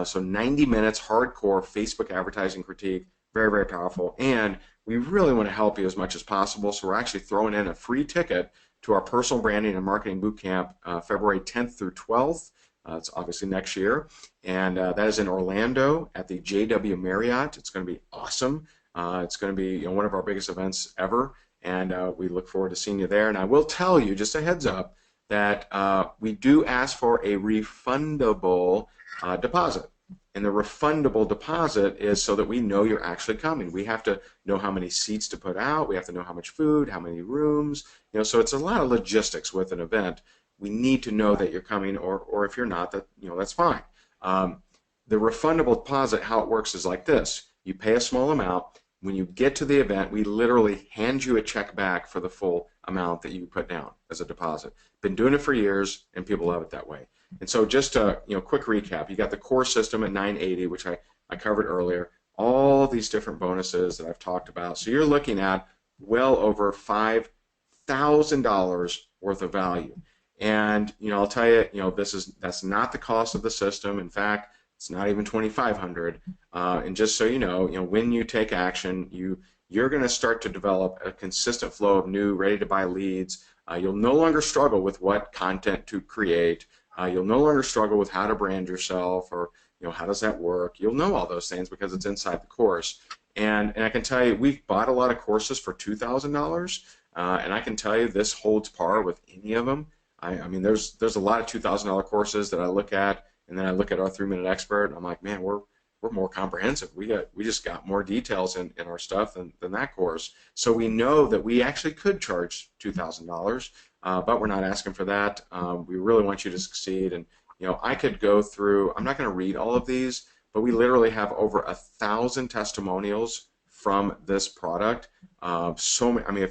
So 90 minutes, hardcore Facebook advertising critique, very, very powerful, and we really want to help you as much as possible, so we're actually throwing in a free ticket to our personal branding and marketing bootcamp February 10th through 12th. It's obviously next year, and that is in Orlando at the JW Marriott. It's going to be awesome. It's going to be, one of our biggest events ever, and we look forward to seeing you there. And I will tell you, just a heads up, that we do ask for a refundable deposit. And the refundable deposit is so that we know you're actually coming. We have to know how many seats to put out. We have to know how much food, how many rooms. So it's a lot of logistics with an event. We need to know that you're coming, or if you're not, that's fine. The refundable deposit, how it works is like this. You pay a small amount. When you get to the event, we literally hand you a check back for the full amount that you put down as a deposit. Been doing it for years, and people love it that way. And so just a quick recap, you got the core system at $980, which I covered earlier, all these different bonuses that I've talked about. So you're looking at well over $5,000 worth of value. And I'll tell you, that's not the cost of the system. In fact, it's not even $2,500. And just so you know, when you take action, you're going to start to develop a consistent flow of new, ready-to-buy leads. You'll no longer struggle with what content to create. You'll no longer struggle with how to brand yourself, or how does that work. You'll know all those things because it's inside the course. And I can tell you, we've bought a lot of courses for $2,000, and I can tell you this holds par with any of them. I mean, there's a lot of $2,000 courses that I look at, and then I look at our 3-minute expert, and I'm like, man, we're more comprehensive. We just got more details in our stuff than that course. So we know that we actually could charge $2,000, but we're not asking for that. We really want you to succeed. And I could go through. I'm not going to read all of these, but we literally have over 1,000 testimonials from this product. So many. I mean,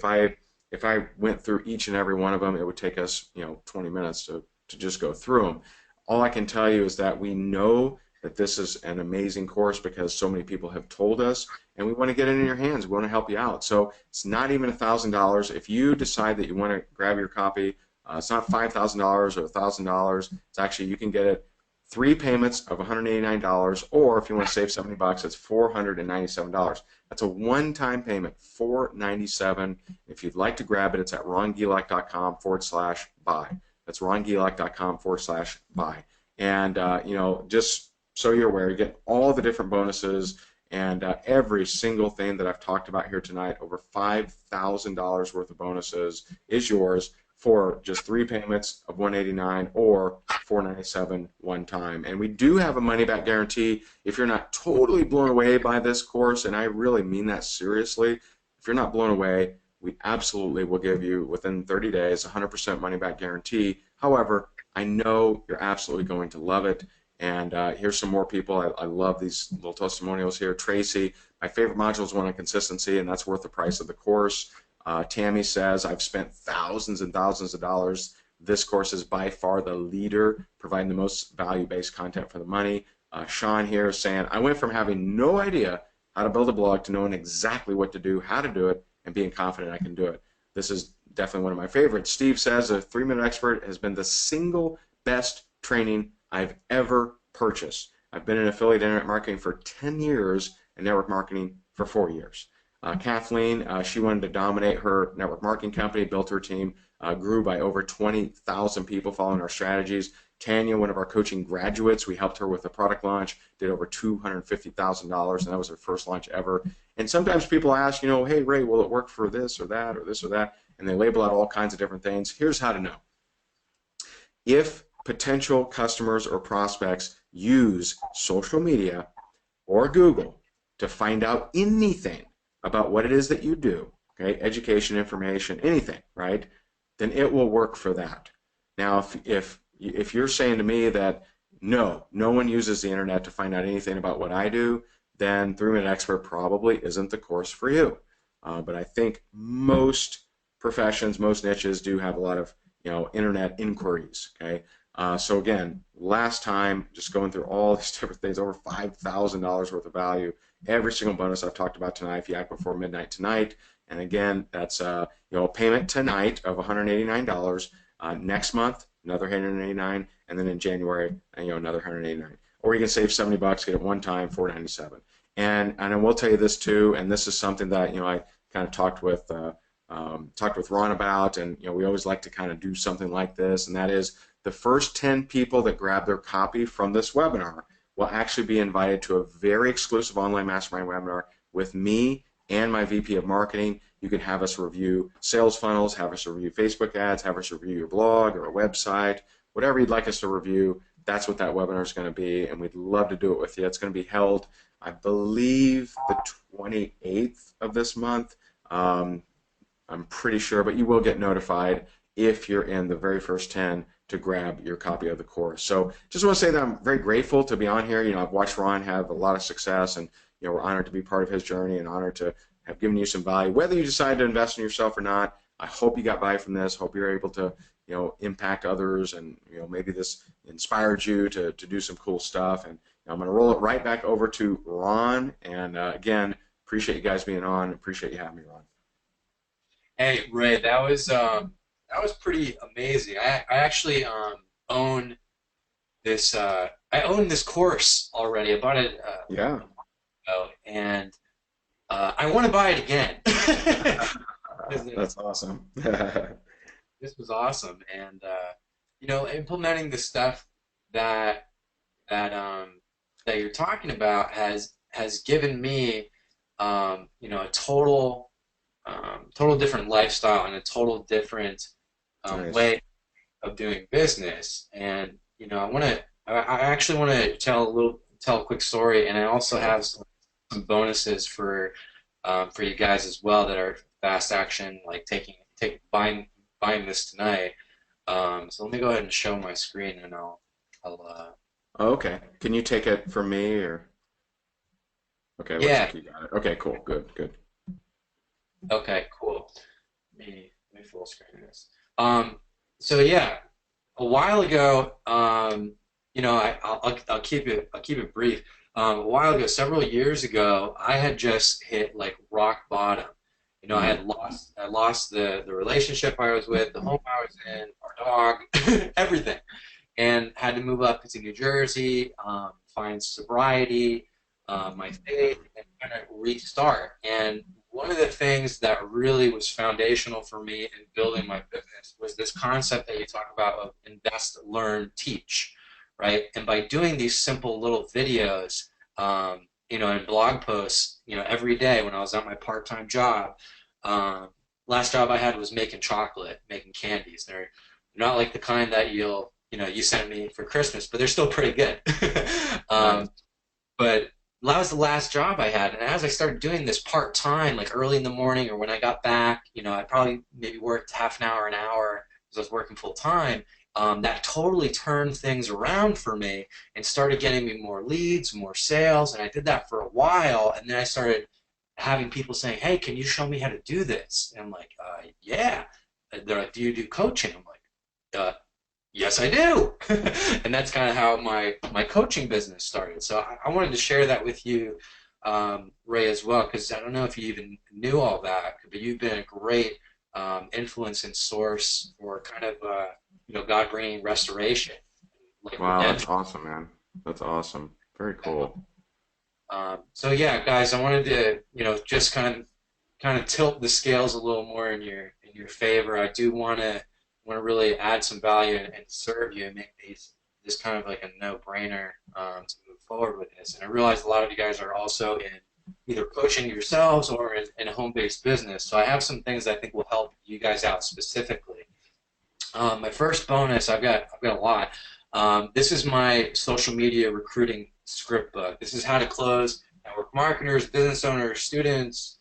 if I went through each and every one of them, it would take us 20 minutes to just go through them. All I can tell you is that we know that this is an amazing course because so many people have told us, and we want to get it in your hands. We want to help you out. So it's not even $1,000. If you decide that you want to grab your copy, it's not $5,000 or $1,000. It's actually, you can get it 3 payments of $189, or if you want to save $70, it's $497. That's a one-time payment, $497. If you'd like to grab it, it's at rongilak.com/buy. That's rongilak.com/buy. And just so you're aware, you get all the different bonuses, and every single thing that I've talked about here tonight, over $5,000 worth of bonuses, is yours for just 3 payments of $189 or $497 one time. And we do have a money-back guarantee if you're not totally blown away by this course, and I really mean that seriously. If you're not blown away, we absolutely will give you, within 30 days, 100% money-back guarantee. However, I know you're absolutely going to love it. And here's some more people. I love these little testimonials here. Tracy, my favorite module is one on consistency, and that's worth the price of the course. Tammy says, I've spent thousands and thousands of dollars. This course is by far the leader, providing the most value-based content for the money. Sean here is saying, I went from having no idea how to build a blog to knowing exactly what to do, how to do it, and being confident I can do it. This is definitely one of my favorites. Steve says, a 3-minute expert has been the single best training I've ever purchased. I've been in affiliate internet marketing for 10 years and network marketing for 4 years. Kathleen, she wanted to dominate her network marketing company, built her team, grew by over 20,000 people following our strategies. Tanya, one of our coaching graduates, we helped her with a product launch, did over $250,000, and that was her first launch ever. And sometimes people ask, hey, Ray, will it work for this or that or this or that? And they label out all kinds of different things. Here's how to know. If potential customers or prospects use social media or Google to find out anything about what it is that you do, okay, education, information, anything, right, then it will work for that. Now, if you're saying to me that no one uses the internet to find out anything about what I do, then 3-minute expert probably isn't the course for you. But I think most professions, most niches do have a lot of internet inquiries. Okay, so again, last time, just going through all these different things, over $5,000 worth of value. Every single bonus I've talked about tonight, if you act before midnight tonight, and again, that's a payment tonight of $189. Next month, another $189, and then in January, another $189. Or you can save $70, get it one time, $497. And I will tell you this too, and this is something that I kind of talked with Ron about, and we always like to kind of do something like this, and that is the first 10 people that grab their copy from this webinar will actually be invited to a very exclusive online mastermind webinar with me and my VP of marketing. You can have us review sales funnels, have us review Facebook ads, have us review your blog or a website, whatever you'd like us to review. That's what that webinar is going to be, and we'd love to do it with you. It's going to be held, I believe, the 28th of this month. I'm pretty sure, but you will get notified if you're in the very first 10 to grab your copy of the course. So just want to say that I'm very grateful to be on here. You know, I've watched Ron have a lot of success, and you know, we're honored to be part of his journey and honored to have given you some value. Whether you decide to invest in yourself or not, I hope you got value from this. Hope you're able to, you know, impact others, and you know, maybe this inspired you to do some cool stuff. And you know, I'm going to roll it right back over to Ron. And again, appreciate you guys being on. Appreciate you having me, Ron. Hey, Ray, that was pretty amazing. I actually own I own this course already. I bought it Yeah. ago, and I want to buy it again. That's awesome. This was awesome, and you know, implementing the stuff that that that you're talking about has given me you know, a total different lifestyle and a total different Nice. way of doing business. And you know, I actually want to tell a quick story, and I also Okay. have some bonuses for you guys as well that are fast action, like buying this tonight. So let me go ahead and show my screen, and I'll Oh, okay. Can you take it from me or? Okay, looks yeah, like you got it. Okay, cool. Good, good. okay, cool. Let me full screen this. So yeah, a while ago, you know, I'll keep it brief. A while ago, several years ago, I had just hit like rock bottom. You know, Mm, I lost the relationship I was with, the home I was in, our dog, everything, and had to move up to New Jersey, find sobriety, my faith, and kind of restart. And one of the things that really was foundational for me in building my business was this concept that you talk about of invest, learn, teach, right? And by doing these simple little videos, you know, and blog posts, you know, every day when I was at my part-time job, um, last job I had was making chocolate, making candies. They're not like the kind that you know, you sent me for Christmas, but they're still pretty good. nice. um, but that was the last job I had. And as I started doing this part time, like early in the morning or when I got back, you know, I probably maybe worked half an hour because I was working full time. That totally turned things around for me and started getting me more leads, more sales. And I did that for a while. And then I started having people saying, "Hey, can you show me how to do this?" And I'm like, "Yeah." And they're like, "Do you do coaching?" I'm like, yes, I do. And that's kind of how my coaching business started. So I wanted to share that with you, Ray, as well, because I don't know if you even knew all that, but you've been a great influence and source for kind of you know, God bringing restoration, like Wow, that's redemption. awesome, man. That's awesome. Very cool. So yeah, guys, I wanted to, you know, just kind of tilt the scales a little more in your favor. I do want to really add some value and serve you and make these this kind of like a no-brainer to move forward with this. And I realize a lot of you guys are also in either coaching yourselves or in a home-based business. So I have some things I think will help you guys out specifically. My first bonus, I've got a lot. This is my social media recruiting script book. This is how to close network marketers, business owners, students,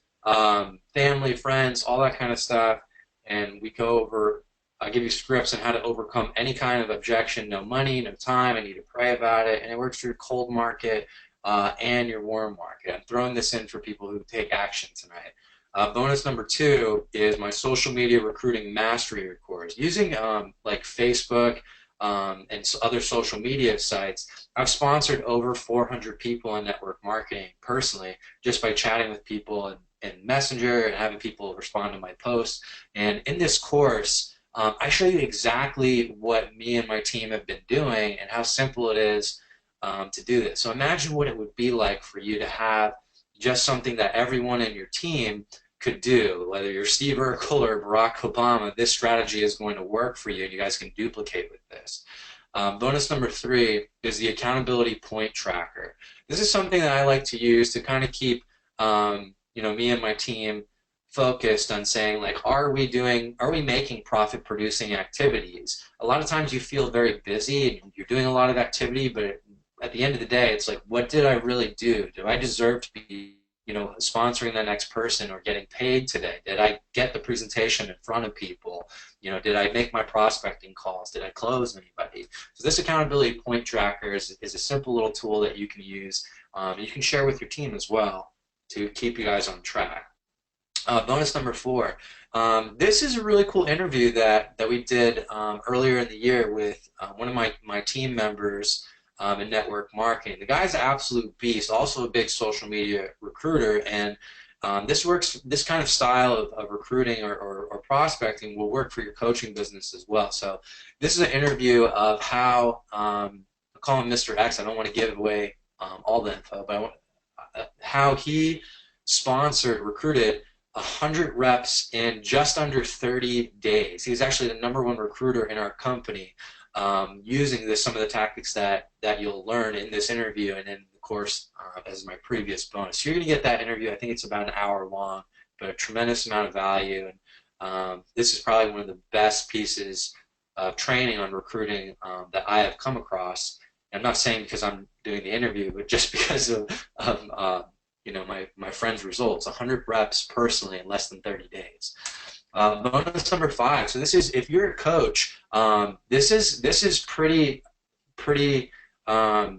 family, friends, all that kind of stuff. And we go over, I give you scripts on how to overcome any kind of objection. No money, no time. I need to pray about it. And it works through cold market and your warm market. I'm throwing this in for people who take action tonight. Bonus number two is my social media recruiting mastery course. Using like Facebook and other social media sites, I've sponsored over 400 people in network marketing personally just by chatting with people in Messenger and having people respond to my posts. And in this course, I show you exactly what me and my team have been doing and how simple it is to do this. So imagine what it would be like for you to have just something that everyone in your team could do. Whether you're Steve Urkel or Barack Obama, this strategy is going to work for you and you guys can duplicate with this. Bonus number three is the accountability point tracker. This is something that I like to use to kind of keep me and my team focused on saying, like, are we making profit producing activities? A lot of times you feel very busy and you're doing a lot of activity, but at the end of the day, it's like, what did I really do? Do I deserve to be, sponsoring the next person or getting paid today? Did I get the presentation in front of people? Did I make my prospecting calls? Did I close anybody? So this accountability point tracker is a simple little tool that you can use. You can share with your team as well to keep you guys on track. Bonus number 4. This is a really cool interview that we did earlier in the year with one of my team members in network marketing. The guy's an absolute beast, also a big social media recruiter, and this kind of style of recruiting or prospecting will work for your coaching business as well. So this is an interview of how, I call him Mr. X, I don't want to give away all the info, but how he recruited 100 reps in just under 30 days. He's actually the #1 recruiter in our company, using some of the tactics that you'll learn in this interview and in the course as my previous bonus. So you're going to get that interview. I think it's about an hour long, but a tremendous amount of value. And this is probably one of the best pieces of training on recruiting that I have come across. And I'm not saying because I'm doing the interview, but just because of my friend's results. 100 reps personally in less than 30 days. Bonus number 5. So this is, if you're a coach, this is pretty I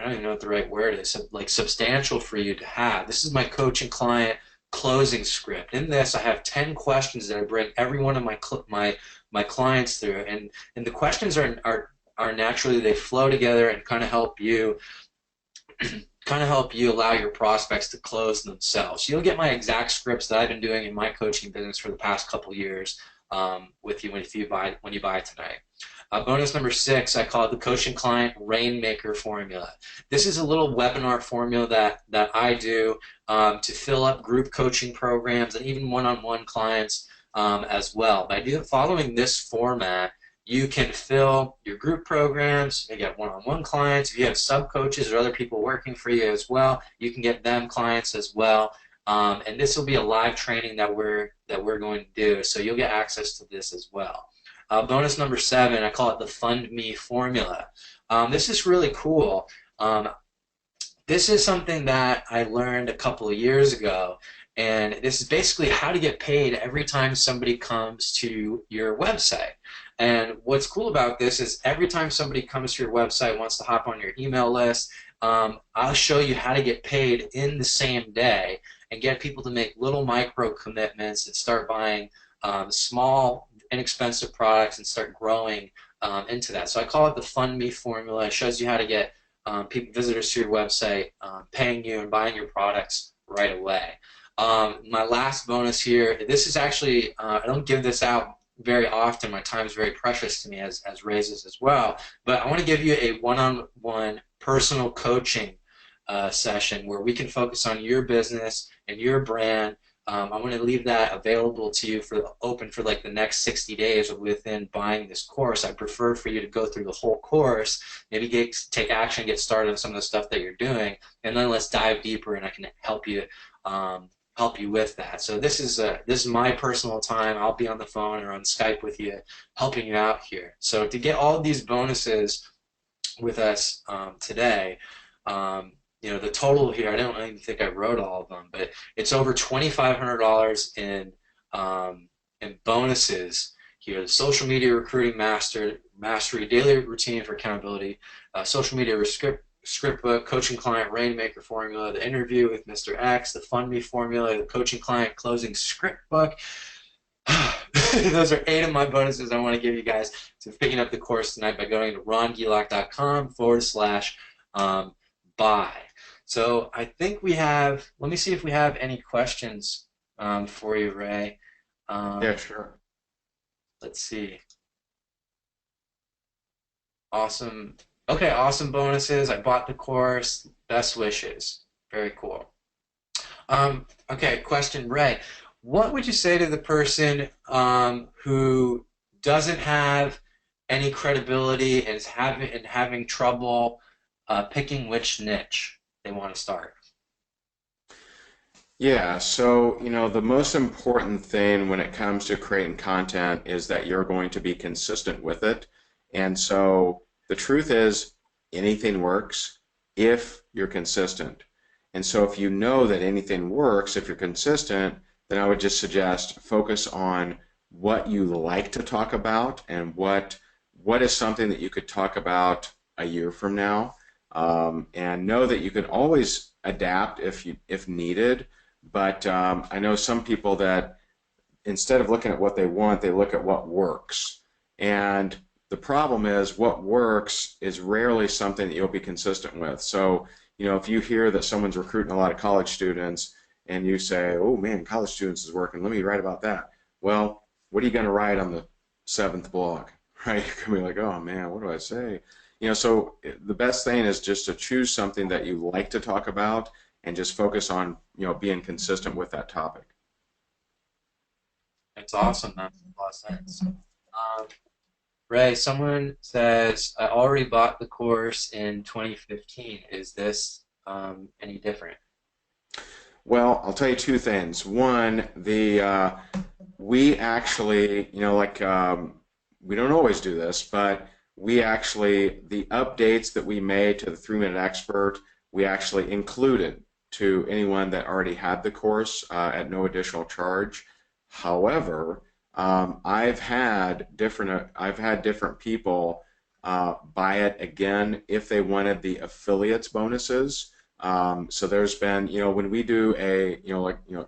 don't even know what the right word is, like substantial for you to have. This is my coaching client closing script. In this, I have 10 questions that I bring every one of my clients through, and the questions are naturally, they flow together and kind of help you allow your prospects to close themselves. You'll get my exact scripts that I've been doing in my coaching business for the past couple years with you when you buy tonight. Bonus number 6, I call it the coaching client rainmaker formula. This is a little webinar formula that I do to fill up group coaching programs and even one-on-one clients as well. By following this format, you can fill your group programs, you get one-on-one clients. If you have sub-coaches or other people working for you as well, you can get them clients as well. And this will be a live training that we're going to do, so you'll get access to this as well. Bonus number 7, I call it the Fund Me formula. This is really cool. This is something that I learned a couple of years ago, and this is basically how to get paid every time somebody comes to your website. And what's cool about this is every time somebody comes to your website, wants to hop on your email list, I'll show you how to get paid in the same day and get people to make little micro commitments and start buying small, inexpensive products and start growing into that. So I call it the Fund Me formula. It shows you how to get visitors to your website, paying you and buying your products right away. My last bonus here, this is actually, I don't give this out very often. My time is very precious to me, as raises as well. But I want to give you a one-on-one personal coaching session where we can focus on your business and your brand. I want to leave that available to you open for like the next 60 days within buying this course. I prefer for you to go through the whole course, maybe take action, get started on some of the stuff that you're doing, and then let's dive deeper and I can help you with that. So this is my personal time. I'll be on the phone or on Skype with you, helping you out here. So to get all of these bonuses with us today, the total here, I don't even think I wrote all of them, but it's over $2,500 in bonuses here. The social media recruiting mastery, daily routine for accountability, social media script book, coaching client rainmaker formula, the interview with Mr. X, the Fund Me formula, the coaching client closing script book. Those are 8 of my bonuses I want to give you guys to picking up the course tonight by going to rongilak.com/buy. So I think we have, let me see if we have any questions for you, Ray. Yeah, sure. Let's see. Awesome. Okay, awesome bonuses. I bought the course. Best wishes. Very cool. Okay, question, Ray. What would you say to the person who doesn't have any credibility and is having trouble picking which niche they want to start? Yeah, so the most important thing when it comes to creating content is that you're going to be consistent with it. And so the truth is anything works if you're consistent. And so if you know that anything works, if you're consistent, then I would just suggest focus on what you like to talk about and what is something that you could talk about a year from now. And know that you can always adapt if needed. But I know some people that instead of looking at what they want, they look at what works. And the problem is what works is rarely something that you'll be consistent with. So, if you hear that someone's recruiting a lot of college students and you say, oh man, college students is working, let me write about that. Well, what are you going to write on the seventh blog? Right? You're going to be like, oh man, what do I say? So the best thing is just to choose something that you like to talk about and just focus on, being consistent with that topic. It's awesome. That makes a lot of sense. Um, Ray, someone says, I already bought the course in 2015. Is this any different? Well, I'll tell you two things. One, we actually, we don't always do this, but we actually, the updates that we made to the 3 Minute Expert, we actually included to anyone that already had the course at no additional charge. However, I've had different people buy it again if they wanted the affiliates bonuses. So there's been, when we do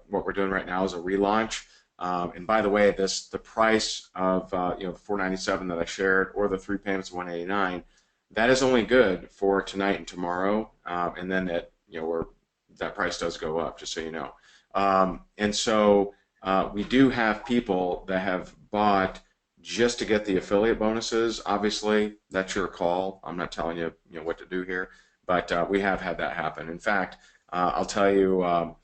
what we're doing right now is a relaunch. And by the way, the price of $497 that I shared, or the three payments of $189, that is only good for tonight and tomorrow. And then that price does go up, just so you know. And so we do have people that have bought just to get the affiliate bonuses. Obviously, that's your call. I'm not telling you, what to do here, but we have had that happen. In fact, I'll tell you,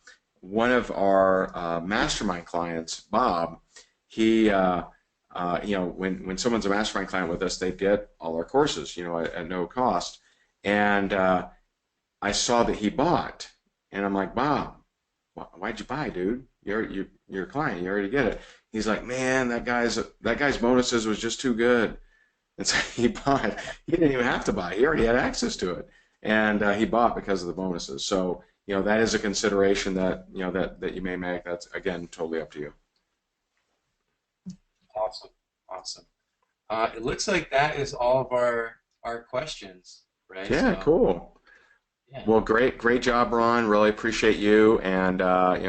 one of our mastermind clients, Bob, he, when someone's a mastermind client with us, they get all our courses, at no cost. And I saw that he bought, and I'm like, Bob, why'd you buy, dude? You're a client. You already get it. He's like, man, that guy's bonuses was just too good. And so he bought. He didn't even have to buy. He already had access to it, and he bought because of the bonuses. So that is a consideration that that you may make. That's again totally up to you. Awesome. Awesome. It looks like that is all of our questions, Ray. Yeah, So, cool. yeah. Well, great job, Ron. Really appreciate you, and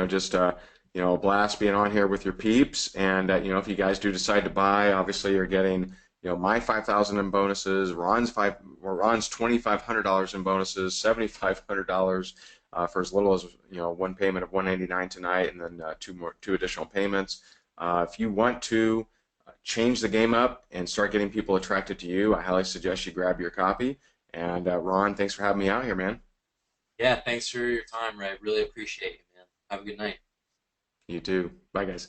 just a blast being on here with your peeps. And if you guys do decide to buy, obviously you're getting my 5,000 in bonuses, Ron's $2,500 in bonuses, $7,500 for as little as one payment of $189 tonight, and then two additional payments. If you want to change the game up and start getting people attracted to you, I highly suggest you grab your copy. And Ron, thanks for having me out here, man. Yeah, thanks for your time, Ray. Really appreciate it, man. Have a good night. You too. Bye, guys.